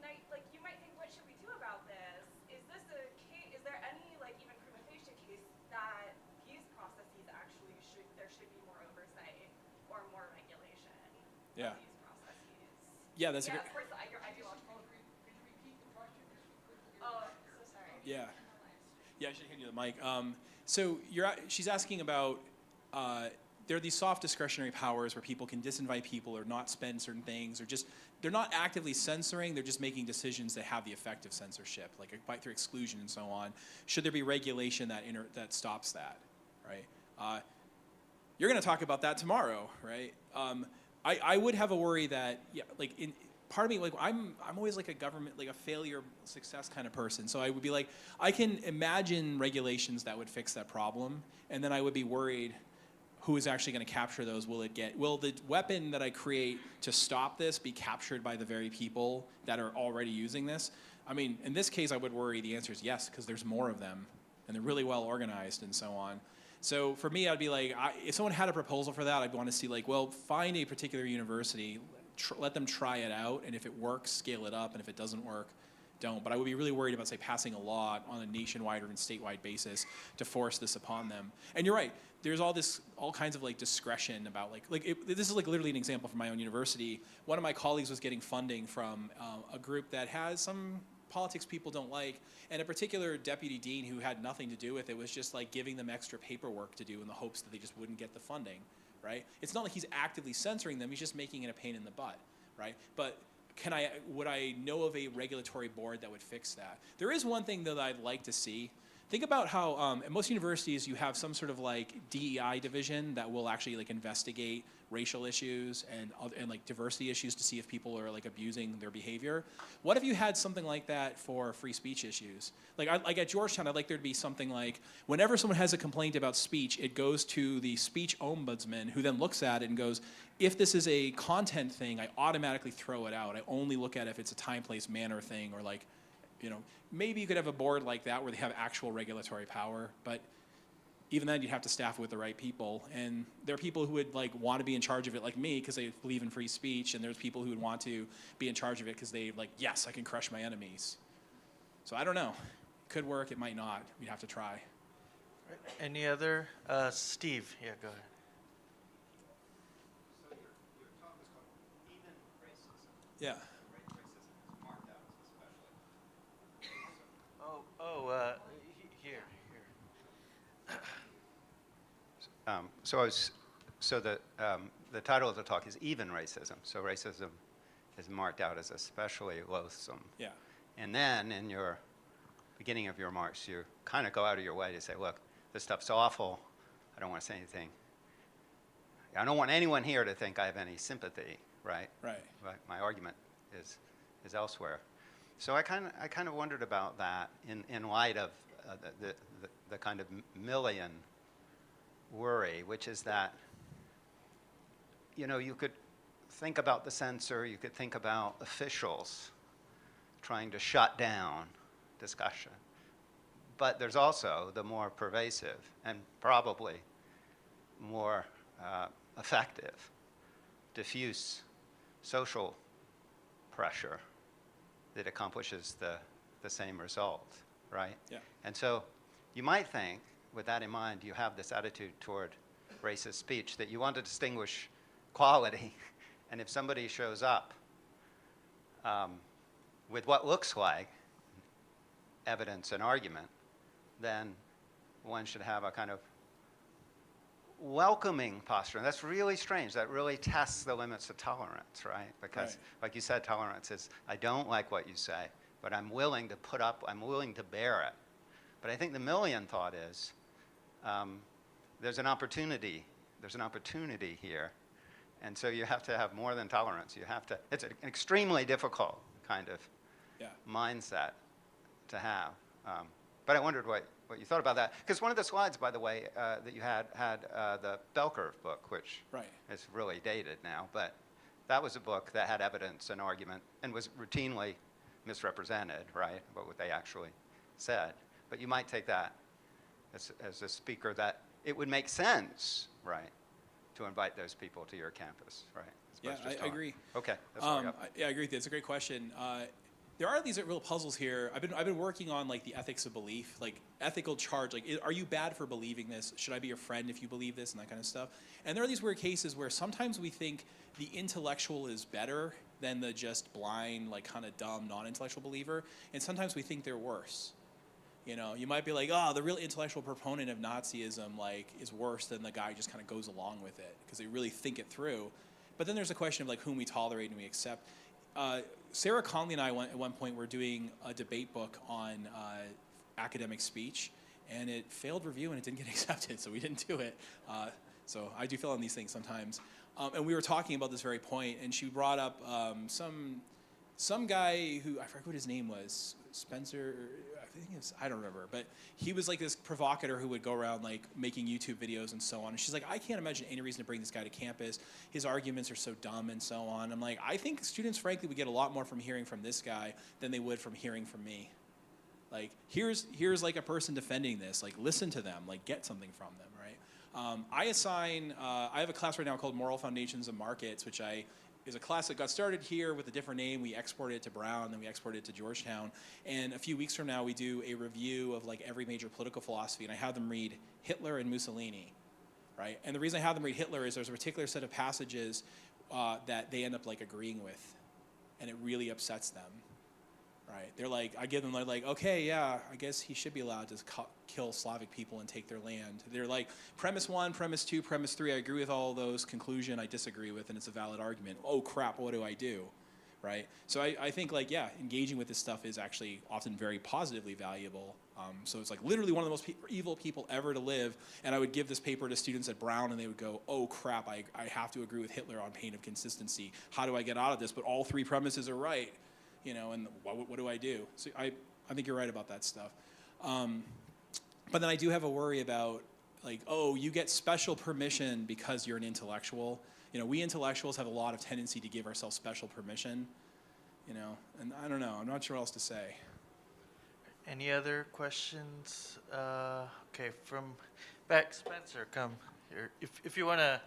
you might think, what should we do about this? Is this a case, is there any like even prima facie case that these processes actually there should be more oversight or more regulation Yeah. of these processes? Yeah, that's a Yeah, great. of course, your ideological. Oh, so sorry. Yeah. Yeah, I should hand you the mic. So she's asking about there are these soft discretionary powers where people can disinvite people or not spend certain things, or just they're not actively censoring, they're just making decisions that have the effect of censorship, like through exclusion and so on. Should there be regulation that stops that, right? You're going to talk about that tomorrow, right? I would have a worry that, yeah, like part of me, like I'm always like a government, like a failure success kind of person. So I would be like, I can imagine regulations that would fix that problem, and then I would be worried, who is actually going to capture those? Will the weapon that I create to stop this be captured by the very people that are already using this? I mean, in this case, I would worry the answer is yes, because there's more of them, and they're really well organized and so on. So for me, I'd be like, if someone had a proposal for that, I'd want to see like, well, find a particular university, let them try it out, and if it works, scale it up, and if it doesn't work, don't. But I would be really worried about, say, passing a law on a nationwide or even statewide basis to force this upon them. And you're right, there's all kinds of like discretion about this is like literally an example from my own university. One of my colleagues was getting funding from a group that has some politics people don't like, and a particular deputy dean who had nothing to do with it was just like giving them extra paperwork to do in the hopes that they just wouldn't get the funding, right? It's not like he's actively censoring them, he's just making it a pain in the butt, right? But would I know of a regulatory board that would fix that? There is one thing that I'd like to see. Think about how at most universities you have some sort of like DEI division that will actually like investigate racial issues and like diversity issues to see if people are like abusing their behavior. What if you had something like that for free speech issues? Like at Georgetown, I'd like there to be something like whenever someone has a complaint about speech, it goes to the speech ombudsman, who then looks at it and goes, if this is a content thing, I automatically throw it out. I only look at it if it's a time, place, manner thing, or like, you know, maybe you could have a board like that where they have actual regulatory power, but even then you'd have to staff it with the right people. And there are people who would like want to be in charge of it like me because they believe in free speech, and there's people who would want to be in charge of it because they like, yes, I can crush my enemies. So I don't know. It could work, it might not. We'd have to try. Any other? Steve, yeah, go ahead. So your talk was called Even Racism. Yeah. Racism is marked out as especially. Here. So the title of the talk is Even Racism. So racism is marked out as especially loathsome. Yeah. And then in your beginning of your remarks, you kind of go out of your way to say, look, this stuff's awful. I don't want to say anything. I don't want anyone here to think I have any sympathy, right? Right. But my argument is elsewhere. So I kind of wondered about that in light of the kind of Millian worry, which is that, you know, you could think about the censor, you could think about officials trying to shut down discussion. But there's also the more pervasive and probably more effective, diffuse social pressure that accomplishes the same result, right? Yeah. And so you might think, with that in mind, you have this attitude toward racist speech that you want to distinguish quality, and if somebody shows up with what looks like evidence and argument, then one should have a kind of welcoming posture. And that's really strange. That really tests the limits of tolerance, right? Because, Right. like you said, tolerance is, I don't like what you say, but I'm willing to put up, I'm willing to bear it. But I think the Millian thought is, there's an opportunity here. And so you have to have more than tolerance. You have to, it's an extremely difficult kind of Yeah. mindset to have. But I wondered what you thought about that. Because one of the slides, by the way, that you had the bell curve book, which Right. is really dated now. But that was a book that had evidence and argument and was routinely misrepresented, right, about what they actually said. But you might take that as a speaker that it would make sense, right, to invite those people to your campus, right? as Yeah, opposed to just I talk. agree. Okay, that's all I got. Yeah, I agree with you. It's a great question. There are these real puzzles here. I've been working on like the ethics of belief, like ethical charge. Like, are you bad for believing this? Should I be your friend if you believe this, and that kind of stuff? And there are these weird cases where sometimes we think the intellectual is better than the just blind, like kind of dumb, non-intellectual believer, and sometimes we think they're worse. You know, you might be like, oh, the real intellectual proponent of Nazism like is worse than the guy who just kind of goes along with it because they really think it through. But then there's a question of like whom we tolerate and we accept. Sarah Conley and I at one point were doing a debate book on academic speech, and it failed review and it didn't get accepted, so we didn't do it. So I do fail on these things sometimes. And we were talking about this very point, and she brought up some guy who, I forget what his name was, Spencer, I think it was, I don't remember, but he was like this provocateur who would go around like making YouTube videos and so on. And she's like, I can't imagine any reason to bring this guy to campus. His arguments are so dumb and so on. I'm like, I think students, frankly, would get a lot more from hearing from this guy than they would from hearing from me. Like, here's like a person defending this. Like, listen to them. Like, get something from them, right? I have a class right now called Moral Foundations of Markets, which is a class that got started here with a different name. We exported it to Brown, then we exported it to Georgetown. And a few weeks from now, we do a review of like every major political philosophy, and I have them read Hitler and Mussolini, right? And the reason I have them read Hitler is there's a particular set of passages that they end up like agreeing with, and it really upsets them, right? They're like, I give them like, okay, yeah, I guess he should be allowed to kill Slavic people and take their land. They're like, premise 1, premise 2, premise 3, I agree with all those. Conclusion, I disagree with, and it's a valid argument. Oh crap, what do I do, right? So I think like, yeah, engaging with this stuff is actually often very positively valuable. So it's like literally one of the most evil people ever to live, and I would give this paper to students at Brown, and they would go, oh crap, I have to agree with Hitler on pain of consistency. How do I get out of this? But all 3 premises are right. You know, and what do I do? So I think you're right about that stuff. But then I do have a worry about, like, oh, you get special permission because you're an intellectual. You know, we intellectuals have a lot of tendency to give ourselves special permission, you know, and I don't know. I'm not sure what else to say. Any other questions? Okay, from back, Spencer, come here. If you want to.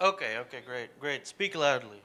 Okay, great. Speak loudly.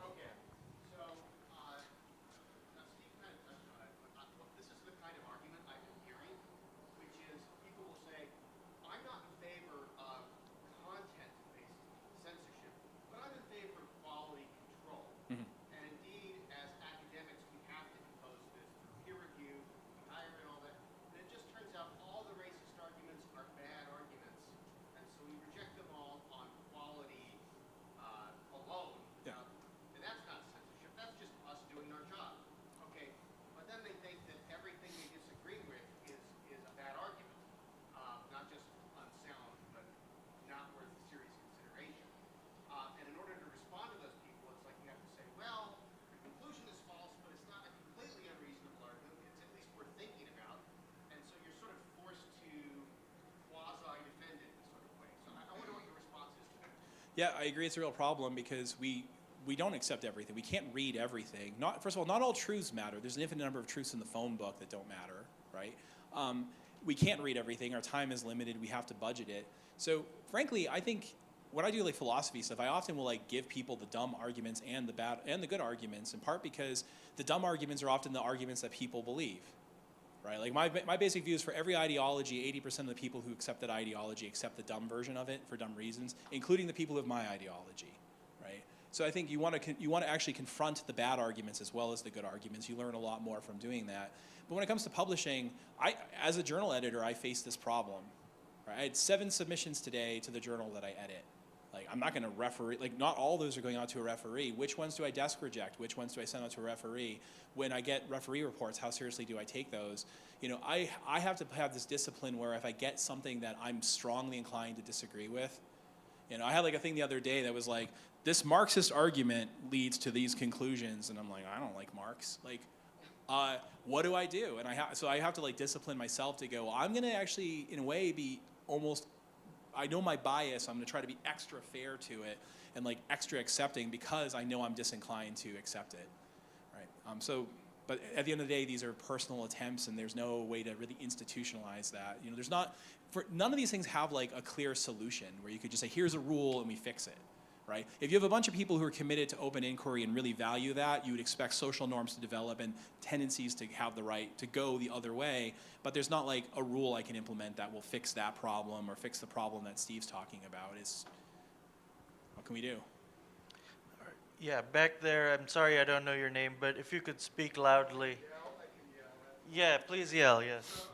Yeah, I agree. It's a real problem because we don't accept everything. We can't read everything. Not first of all, not all truths matter. There's an infinite number of truths in the phone book that don't matter, right? We can't read everything. Our time is limited. We have to budget it. So frankly, I think when I do like philosophy stuff, I often will like give people the dumb arguments and the bad and the good arguments, in part because the dumb arguments are often the arguments that people believe. Right? Like my basic view is for every ideology, 80% of the people who accept that ideology accept the dumb version of it for dumb reasons, including the people who have my ideology, right? So I think you want to actually confront the bad arguments as well as the good arguments. You learn a lot more from doing that. But when it comes to publishing, as a journal editor, I face this problem. Right? I had 7 submissions today to the journal that I edit. Like, I'm not going to referee, like, not all those are going out to a referee. Which ones do I desk reject? Which ones do I send out to a referee? When I get referee reports, how seriously do I take those? You know, I have to have this discipline where if I get something that I'm strongly inclined to disagree with, you know, I had like a thing the other day that was like, this Marxist argument leads to these conclusions, and I'm like, I don't like Marx. Like, what do I do? And so I have to like discipline myself to go, well, I'm going to actually, in a way, be almost, I know my bias, I'm going to try to be extra fair to it and like extra accepting because I know I'm disinclined to accept it, right? But at the end of the day, these are personal attempts, and there's no way to really institutionalize that. You know, none of these things have like a clear solution where you could just say, here's a rule and we fix it, right? If you have a bunch of people who are committed to open inquiry and really value that, you would expect social norms to develop and tendencies to have the right to go the other way, but there's not like a rule I can implement that will fix that problem or fix the problem that Steve's talking about. What can we do? Yeah, back there, I'm sorry I don't know your name, but if you could speak loudly. Yeah, please yell, yes.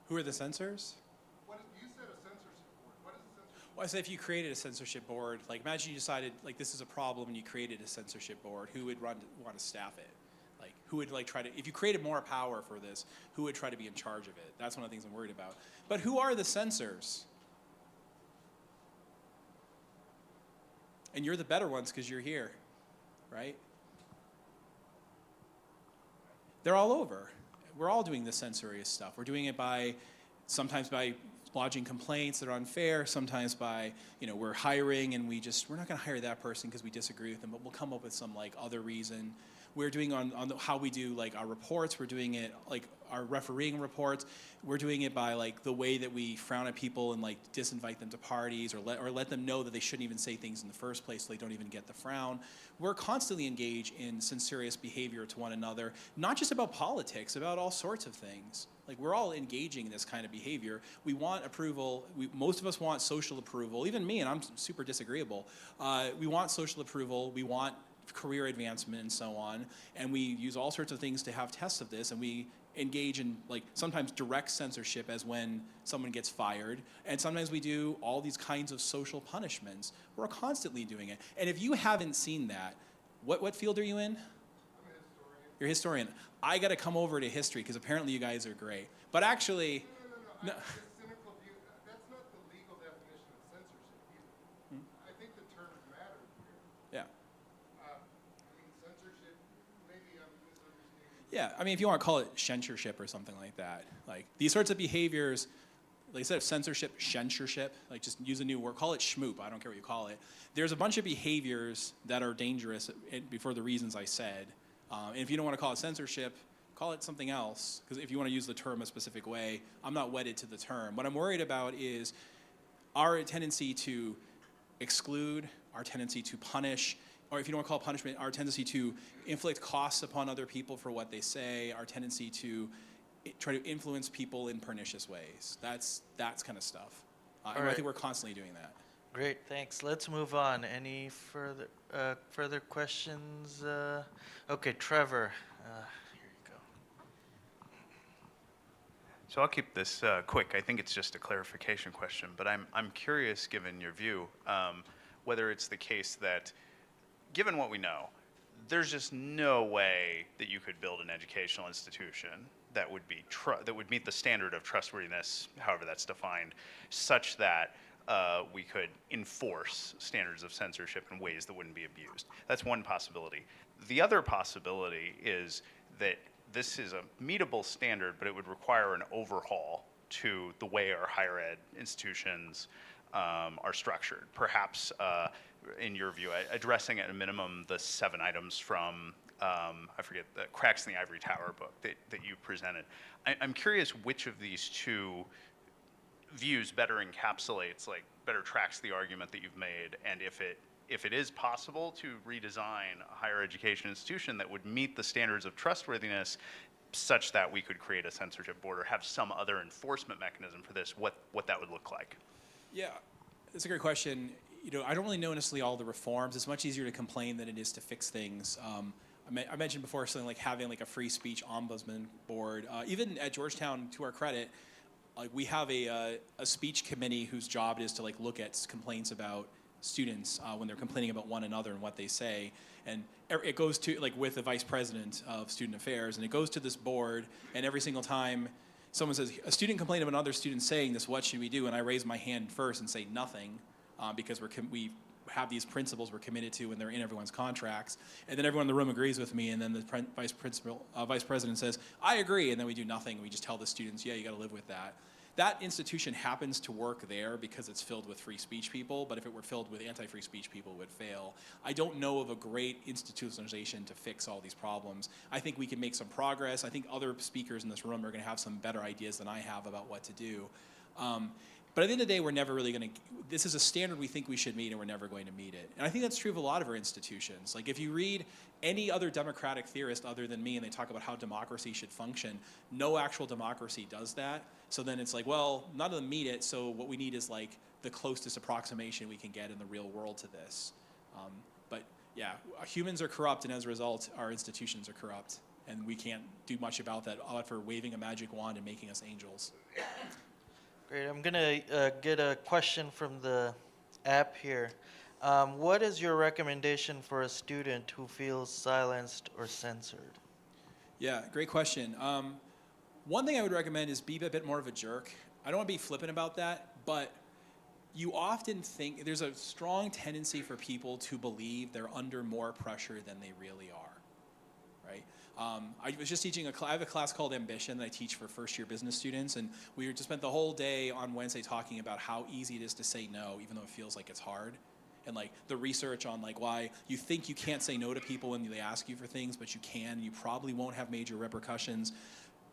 Who are the censors? You said a censorship board. What is a censorship board? Well, I said if you created a censorship board, like imagine you decided like this is a problem and you created a censorship board, who would want to staff it? Like who would like try to, if you created more power for this, who would try to be in charge of it? That's one of the things I'm worried about. But who are the censors? And you're the better ones because you're here, right? They're all over. We're all doing this censorious stuff. We're doing it sometimes by lodging complaints that are unfair, sometimes by, we're hiring and we're not gonna hire that person because we disagree with them, but we'll come up with some other reason. We're doing how we do our reports, we're doing it our refereeing reports, we're doing it by the way that we frown at people and disinvite them to parties or let them know that they shouldn't even say things in the first place so they don't even get the frown. We're constantly engaged in censorious behavior to one another, not just about politics, about all sorts of things. We're all engaging in this kind of behavior. We want approval. Most of us want social approval, even me, and I'm super disagreeable. We want social approval. We want career advancement and so on. And we use all sorts of things to have tests of this, and we engage in sometimes direct censorship as when someone gets fired. And sometimes we do all these kinds of social punishments. We're constantly doing it. And if you haven't seen that, what field are you in? You're a historian. I got to come over to history because apparently you guys are great. But actually, no. That's not the legal definition of censorship either. I think the terms matter here. Yeah. Censorship, maybe I'm misunderstanding. Yeah, if you want to call it censorship or something like that. These sorts of behaviors, instead of censorship, just use a new word. Call it schmoop. I don't care what you call it. There's a bunch of behaviors that are dangerous for the reasons I said. And if you don't want to call it censorship, call it something else. Because if you want to use the term a specific way, I'm not wedded to the term. What I'm worried about is our tendency to exclude, our tendency to punish, or if you don't want to call it punishment, our tendency to inflict costs upon other people for what they say, our tendency to try to influence people in pernicious ways. That's kind of stuff. And I think we're constantly doing that. Great, thanks. Let's move on. Any further questions? Okay, Trevor, here you go. So I'll keep this quick. I think it's just a clarification question, but I'm curious, given your view, whether it's the case that, given what we know, there's just no way that you could build an educational institution that would be that would meet the standard of trustworthiness, however that's defined, such that we could enforce standards of censorship in ways that wouldn't be abused. That's one possibility. The other possibility is that this is a meetable standard, but it would require an overhaul to the way our higher ed institutions are structured. Perhaps, in your view, addressing at a minimum the 7 items from, I forget, the Cracks in the Ivory Tower book that you presented. I'm curious which of these two views better encapsulates, better tracks the argument that you've made, and if it is possible to redesign a higher education institution that would meet the standards of trustworthiness such that we could create a censorship board or have some other enforcement mechanism for this, what that would look like. Yeah, that's a great question. I don't really know necessarily all the reforms. It's much easier to complain than it is to fix things. I mentioned before something like having a free speech ombudsman board. Even at Georgetown, to our credit, we have a speech committee whose job it is to look at complaints about students when they're complaining about one another and what they say, and it goes to with the vice president of student affairs, and it goes to this board, and every single time someone says a student complained about another student saying this, what should we do? And I raise my hand first and say nothing, because we have these principles we're committed to and they're in everyone's contracts, and then everyone in the room agrees with me, and then the vice president says I agree, and then we do nothing. We just tell the students, yeah, you got to live with that. That institution happens to work there because it's filled with free speech people, but if it were filled with anti-free speech people, it would fail. I don't know of a great institutionalization to fix all these problems. I think we can make some progress. I think other speakers in this room are going to have some better ideas than I have about what to do. But at the end of the day, we're never really going to, this is a standard we think we should meet, and we're never going to meet it. And I think that's true of a lot of our institutions. If you read any other democratic theorist other than me, and they talk about how democracy should function, no actual democracy does that. So then it's well, none of them meet it, so what we need is the closest approximation we can get in the real world to this. But yeah, humans are corrupt, and as a result, our institutions are corrupt. And we can't do much about that, but for waving a magic wand and making us angels. Great. I'm going to get a question from the app here. What is your recommendation for a student who feels silenced or censored? Yeah, great question. One thing I would recommend is be a bit more of a jerk. I don't want to be flippant about that, but you often think there's a strong tendency for people to believe they're under more pressure than they really are, right? I was just teaching I have a class called Ambition that I teach for first-year business students, and we just spent the whole day on Wednesday talking about how easy it is to say no, even though it feels like it's hard. And like the research on like why you think you can't say no to people when they ask you for things, but you can, and you probably won't have major repercussions.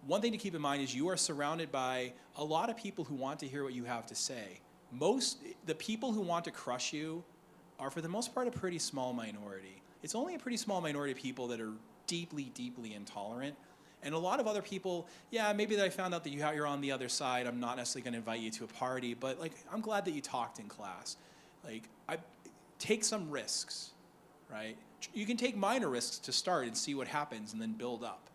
One thing to keep in mind is you are surrounded by a lot of people who want to hear what you have to say. The people who want to crush you are for the most part a pretty small minority. It's only a pretty small minority of people that are deeply, deeply intolerant. And a lot of other people, yeah, maybe that I found out that you're on the other side, I'm not necessarily gonna invite you to a party, but like, I'm glad that you talked in class. Like, take some risks, right? You can take minor risks to start and see what happens and then build up.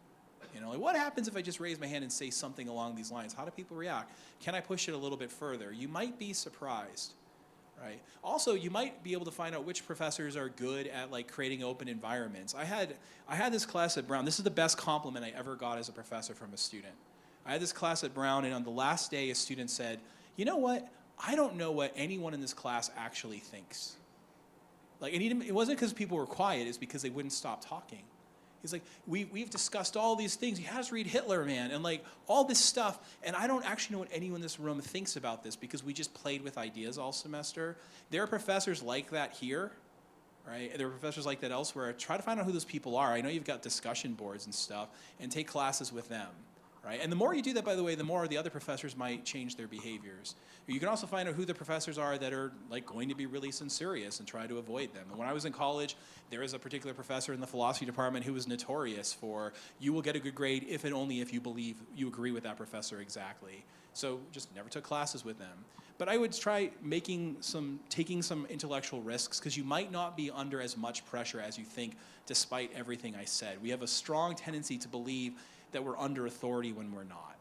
You know, like what happens if I just raise my hand and say something along these lines? How do people react? Can I push it a little bit further? You might be surprised, right? Also, you might be able to find out which professors are good at like creating open environments. I had this class at Brown. This is the best compliment I ever got as a professor from a student. I had this class at Brown, and on the last day, a student said, "You know what? I don't know what anyone in this class actually thinks." Like, and it wasn't because people were quiet, it's because they wouldn't stop talking. He's like, we've discussed all these things. You have to read Hitler, man, and like all this stuff. And I don't actually know what anyone in this room thinks about this because we just played with ideas all semester. There are professors like that here, right? There are professors like that elsewhere. Try to find out who those people are. I know you've got discussion boards and stuff, and take classes with them, right? And the more you do that, by the way, the more the other professors might change their behaviors. You can also find out who the professors are that are like going to be really censorious and try to avoid them. And when I was in college, there was a particular professor in the philosophy department who was notorious for, you will get a good grade if and only if you believe you agree with that professor exactly. So just never took classes with them. But I would try taking some intellectual risks because you might not be under as much pressure as you think despite everything I said. We have a strong tendency to believe that we're under authority when we're not.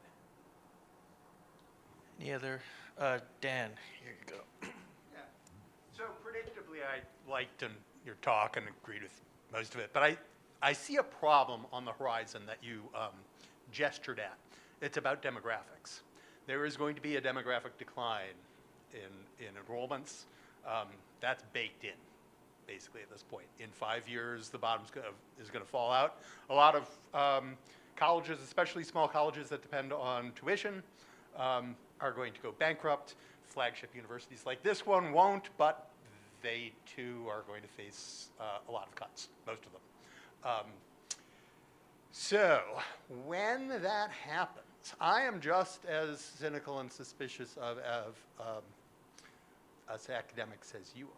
Any other? Dan, here you go. Yeah. So predictably, I liked your talk and agreed with most of it, but I see a problem on the horizon that you gestured at. It's about demographics. There is going to be a demographic decline in enrollments. That's baked in, basically, at this point. In 5 years, the bottom is going to fall out. A lot of colleges, especially small colleges that depend on tuition, are going to go bankrupt. Flagship universities like this one won't, but they too are going to face a lot of cuts, most of them. So when that happens, I am just as cynical and suspicious of us academics as you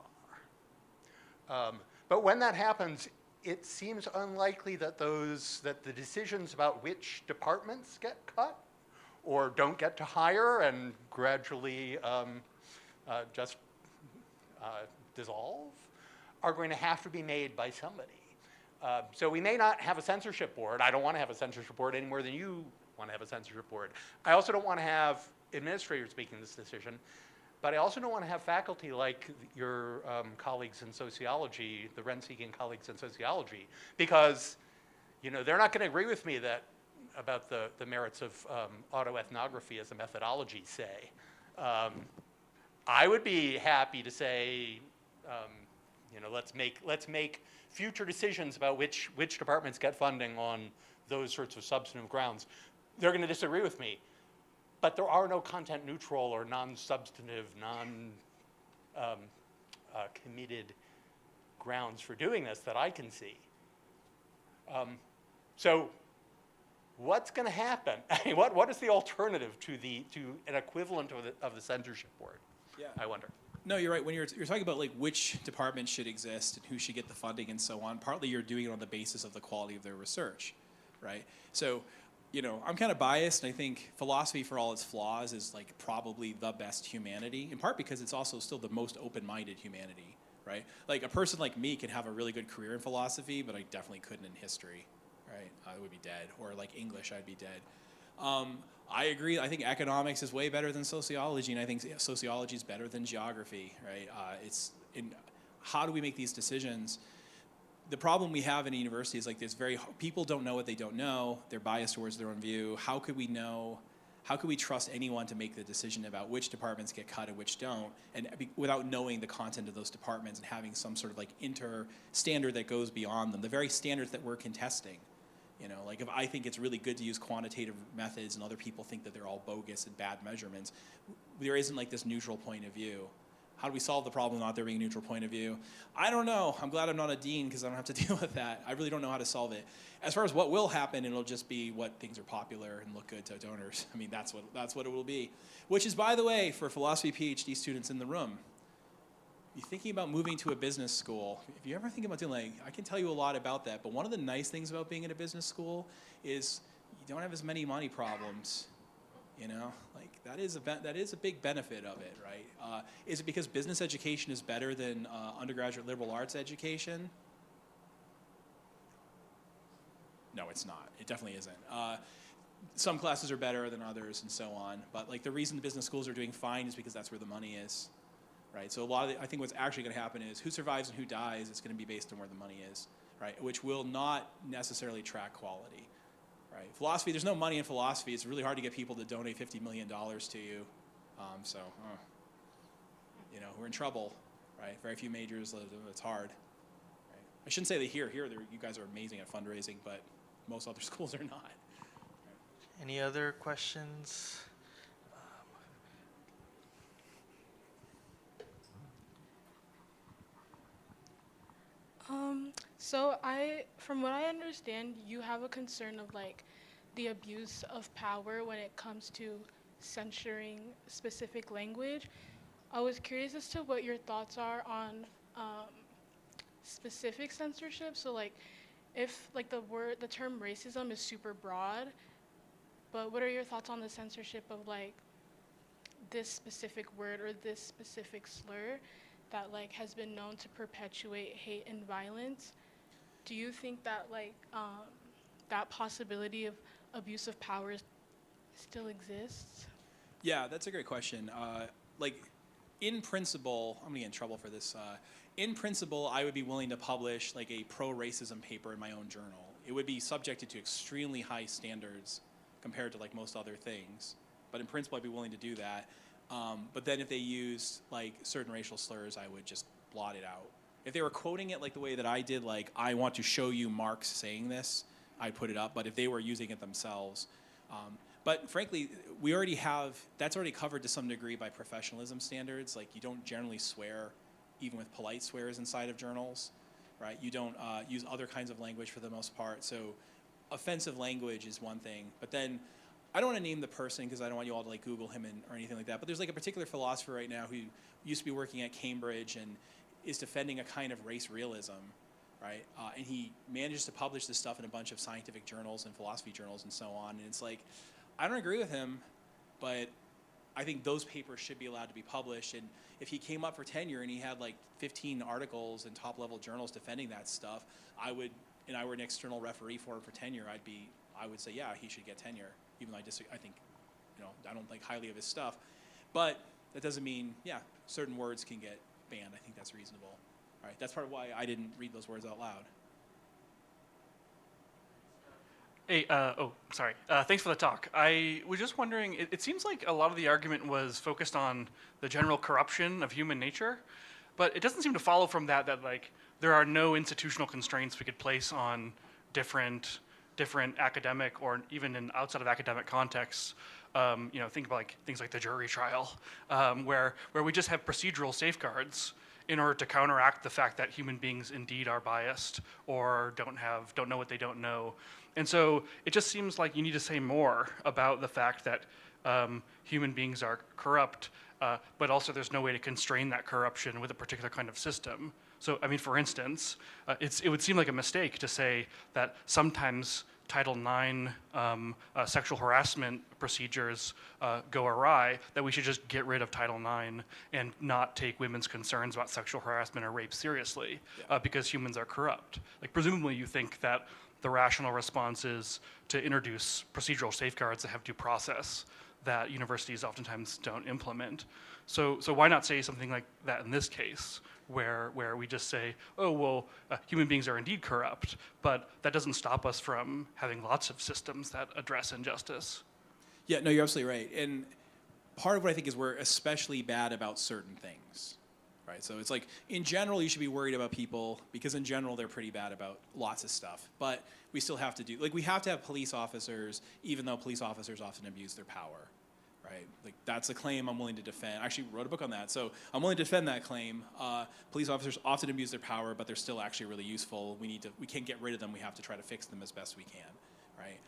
are. But when that happens, it seems unlikely that the decisions about which departments get cut or don't get to hire and gradually just dissolve are going to have to be made by somebody. So we may not have a censorship board. I don't want to have a censorship board any more than you want to have a censorship board. I also don't want to have administrators making this decision, but I also don't want to have faculty like your colleagues in sociology, the rent-seeking colleagues in sociology, because they're not going to agree with me about the merits of autoethnography as a methodology, say. I would be happy to say, let's make future decisions about which departments get funding on those sorts of substantive grounds. They're going to disagree with me, but there are no content neutral or non-substantive, committed grounds for doing this that I can see. So what's going to happen? I mean, what is the alternative to an equivalent of the censorship board? Yeah. I wonder. No, you're right. When you're talking about like which department should exist and who should get the funding and so on, partly you're doing it on the basis of the quality of their research, right? So, I'm kind of biased, and I think philosophy, for all its flaws, is like probably the best humanity, in part because it's also still the most open-minded humanity, right? Like a person like me can have a really good career in philosophy, but I definitely couldn't in history, right? I would be dead. Or like English, I'd be dead. I agree. I think economics is way better than sociology, and I think sociology is better than geography, right? How do we make these decisions? The problem we have in a university is like people don't know what they don't know. They're biased towards their own view. How could we know? how can we trust anyone to make the decision about which departments get cut and which don't, and without knowing the content of those departments and having some sort of like standard that goes beyond them, the very standards that we're contesting. You know, like if I think it's really good to use quantitative methods and other people think that they're all bogus and bad measurements, there isn't like this neutral point of view. How do we solve the problem of not there being a neutral point of view? I don't know. I'm glad I'm not a dean because I don't have to deal with that. I really don't know how to solve it. As far as what will happen, it'll just be what things are popular and look good to donors. I mean, that's what it will be. Which is, by the way, for philosophy PhD students in the room, if you're thinking about moving to a business school, if you ever think about doing like, I can tell you a lot about that, but one of the nice things about being in a business school is you don't have as many money problems. You know, like that is a big benefit of it, right? Is it because business education is better than undergraduate liberal arts education? No, it's not. It definitely isn't. Some classes are better than others and so on, but like the reason the business schools are doing fine is because that's where the money is, right? So I think what's actually going to happen is who survives and who dies, it's going to be based on where the money is, right? Which will not necessarily track quality. Right. Philosophy, there's no money in philosophy. It's really hard to get people to donate $50 million to you. You know, we're in trouble, right? Very few majors, it's hard. Right? I shouldn't say that here you guys are amazing at fundraising, but most other schools are not. Any other questions? So from what I understand, you have a concern of like the abuse of power when it comes to censoring specific language. I was curious as to what your thoughts are on specific censorship. So like, if like the term racism is super broad, but what are your thoughts on the censorship of like this specific word or this specific slur that like has been known to perpetuate hate and violence? Do you think that like that possibility of abuse of power still exists? Yeah, that's a great question. Like, in principle, I'm gonna get in trouble for this. In principle, I would be willing to publish like a pro-racism paper in my own journal. It would be subjected to extremely high standards compared to like most other things. But in principle, I'd be willing to do that. But then if they used like certain racial slurs, I would just blot it out. If they were quoting it like the way that I did, like, I want to show you Marx saying this, I'd put it up. But if they were using it themselves, but frankly, that's already covered to some degree by professionalism standards. Like, you don't generally swear, even with polite swears inside of journals, right? You don't use other kinds of language for the most part. So offensive language is one thing. But then, I don't want to name the person because I don't want you all to like Google him or anything like that. But there's like a particular philosopher right now who used to be working at Cambridge and is defending a kind of race realism, right? And he manages to publish this stuff in a bunch of scientific journals and philosophy journals and so on. And it's like, I don't agree with him, but I think those papers should be allowed to be published. And if he came up for tenure and he had like 15 articles in top-level journals defending that stuff, I were an external referee for him for tenure, I would say, yeah, he should get tenure, even though I think, you know, I don't think highly of his stuff. But that doesn't mean, yeah, certain words can get banned. I think that's reasonable. All right, that's part of why I didn't read those words out loud. Hey, sorry. Thanks for the talk. I was just wondering, it seems like a lot of the argument was focused on the general corruption of human nature, but it doesn't seem to follow from that like there are no institutional constraints we could place on different academic or even in outside of academic contexts. You know, think about like things like the jury trial, where we just have procedural safeguards in order to counteract the fact that human beings indeed are biased or don't know what they don't know. And so it just seems like you need to say more about the fact that human beings are corrupt, but also there's no way to constrain that corruption with a particular kind of system. So, I mean, for instance, it would seem like a mistake to say that sometimes Title IX sexual harassment procedures go awry, that we should just get rid of Title IX and not take women's concerns about sexual harassment or rape seriously, because humans are corrupt. Like, presumably you think that the rational response is to introduce procedural safeguards that have due process that universities oftentimes don't implement. So why not say something like that in this case, where we just say, oh, well, human beings are indeed corrupt, but that doesn't stop us from having lots of systems that address injustice. Yeah, no, you're absolutely right. And part of what I think is we're especially bad about certain things, right? So it's like, in general, you should be worried about people because in general, they're pretty bad about lots of stuff. But we still have to do, like, we have to have police officers, even though police officers often abuse their power, right? Like, that's a claim I'm willing to defend. I actually wrote a book on that, so I'm willing to defend that claim. Police officers often abuse their power, but they're still actually really useful. We can't get rid of them. We have to try to fix them as best we can, right?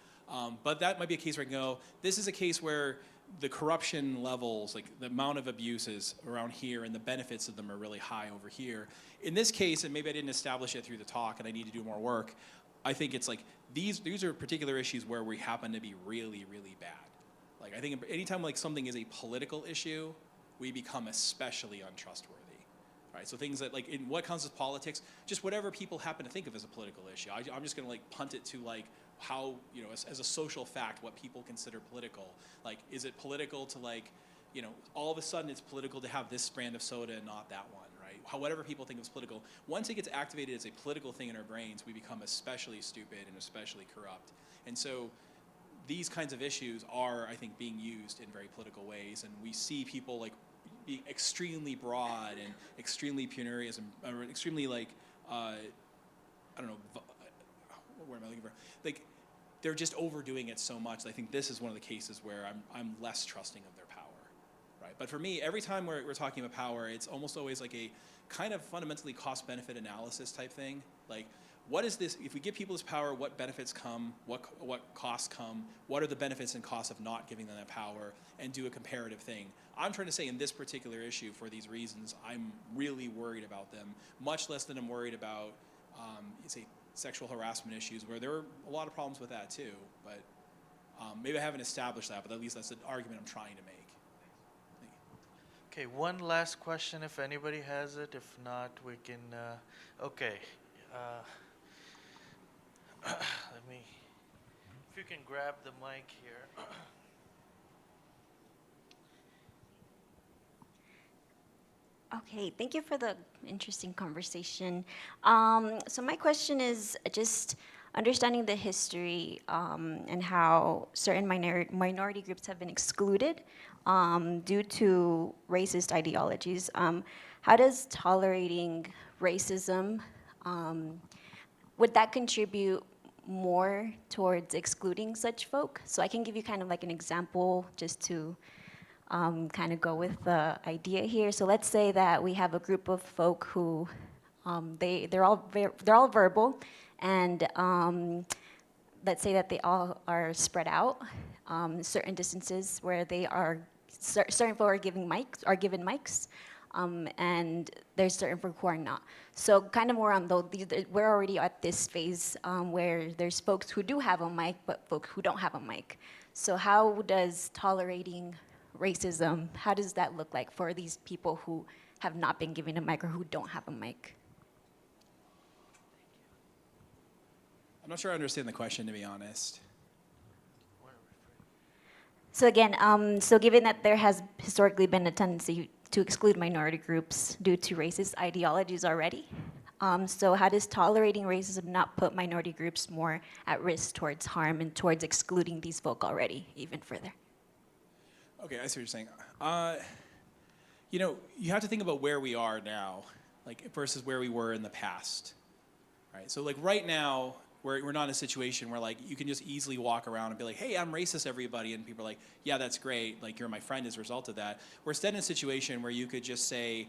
But that might be a case where I can go, this is a case where the corruption levels, like the amount of abuses around here and the benefits of them are really high over here. In this case, and maybe I didn't establish it through the talk and I need to do more work, I think it's like these are particular issues where we happen to be really, really bad. Like, I think anytime like something is a political issue, we become especially untrustworthy. Right, so things that, like, in what counts as politics, just whatever people happen to think of as a political issue. I'm just gonna like punt it to like how, you know, as a social fact, what people consider political. Like, is it political to, like, you know, all of a sudden it's political to have this brand of soda and not that one, right? Whatever people think is political, once it gets activated as a political thing in our brains, we become especially stupid and especially corrupt. And so these kinds of issues are, I think, being used in very political ways, and we see people like being extremely broad and extremely penurious and or extremely like I don't know, what word am I looking for? Like, they're just overdoing it so much. I think this is one of the cases where I'm less trusting of their power, right? But for me, every time we're talking about power, it's almost always like a kind of fundamentally cost-benefit analysis type thing. Like, what is this? If we give people this power, what benefits come? What costs come? What are the benefits and costs of not giving them that power? And do a comparative thing. I'm trying to say in this particular issue, for these reasons, I'm really worried about them, much less than I'm worried about, say, sexual harassment issues, where there are a lot of problems with that too. But maybe I haven't established that, but at least that's an argument I'm trying to make. Okay, one last question if anybody has it. If not, we can, okay. Let me, if you can grab the mic here. Okay, thank you for the interesting conversation. So my question is just understanding the history and how certain minority groups have been excluded due to racist ideologies. How does tolerating racism, would that contribute more towards excluding such folk? So I can give you kind of like an example just to kind of go with the idea here. So let's say that we have a group of folk who they're all verbal, and let's say that they all are spread out certain distances where they are certain folk are given mics, and there's certain folk who are not. So kind of more on we're already at this phase where there's folks who do have a mic, but folks who don't have a mic. So how does tolerating racism, how does that look like for these people who have not been given a mic or who don't have a mic? I'm not sure I understand the question, to be honest. So again, so given that there has historically been a tendency to exclude minority groups due to racist ideologies already, so how does tolerating racism not put minority groups more at risk towards harm and towards excluding these folk already even further? Okay, I see what you're saying. You know, you have to think about where we are now, like, versus where we were in the past, right? So, like, right now, we're not in a situation where, like, you can just easily walk around and be like, hey, I'm racist, everybody, and people are like, yeah, that's great, like, you're my friend as a result of that. We're instead in a situation where you could say,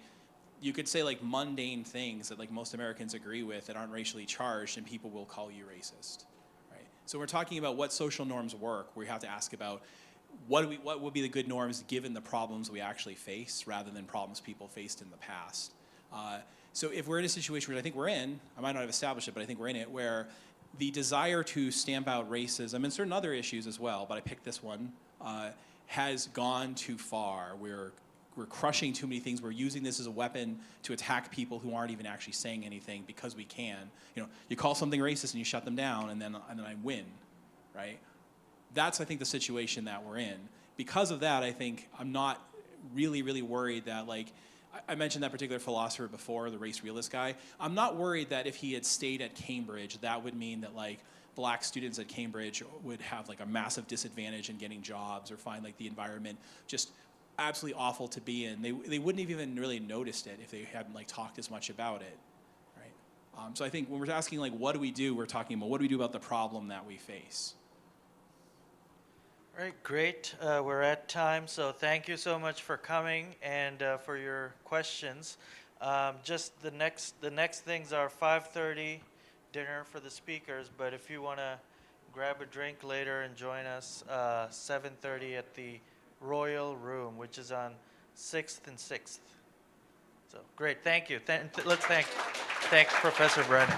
like, mundane things that, like, most Americans agree with that aren't racially charged, and people will call you racist, right? So we're talking about what social norms work. We have to ask about what would be the good norms given the problems we actually face rather than problems people faced in the past. So if we're in a situation where I think we're in, I might not have established it, but I think we're in it, where the desire to stamp out racism and certain other issues as well, but I picked this one, has gone too far. We're crushing too many things. We're using this as a weapon to attack people who aren't even actually saying anything because we can. You know, you call something racist and you shut them down, and then I win, right? That's, I think, the situation that we're in. Because of that, I think I'm not really, really worried that, like, I mentioned that particular philosopher before, the race realist guy. I'm not worried that if he had stayed at Cambridge, that would mean that, like, black students at Cambridge would have like a massive disadvantage in getting jobs or find like the environment just absolutely awful to be in. They wouldn't have even really noticed it if they hadn't like talked as much about it, right? So I think when we're asking like what do we do, we're talking about what do we do about the problem that we face. All right, great. We're at time, so thank you so much for coming and for your questions. Just the next things are 5:30 dinner for the speakers, but if you want to grab a drink later and join us 7:30 at the Royal Room, which is on 6th and 6th. So great, thank you. Let's thank Professor Brennan.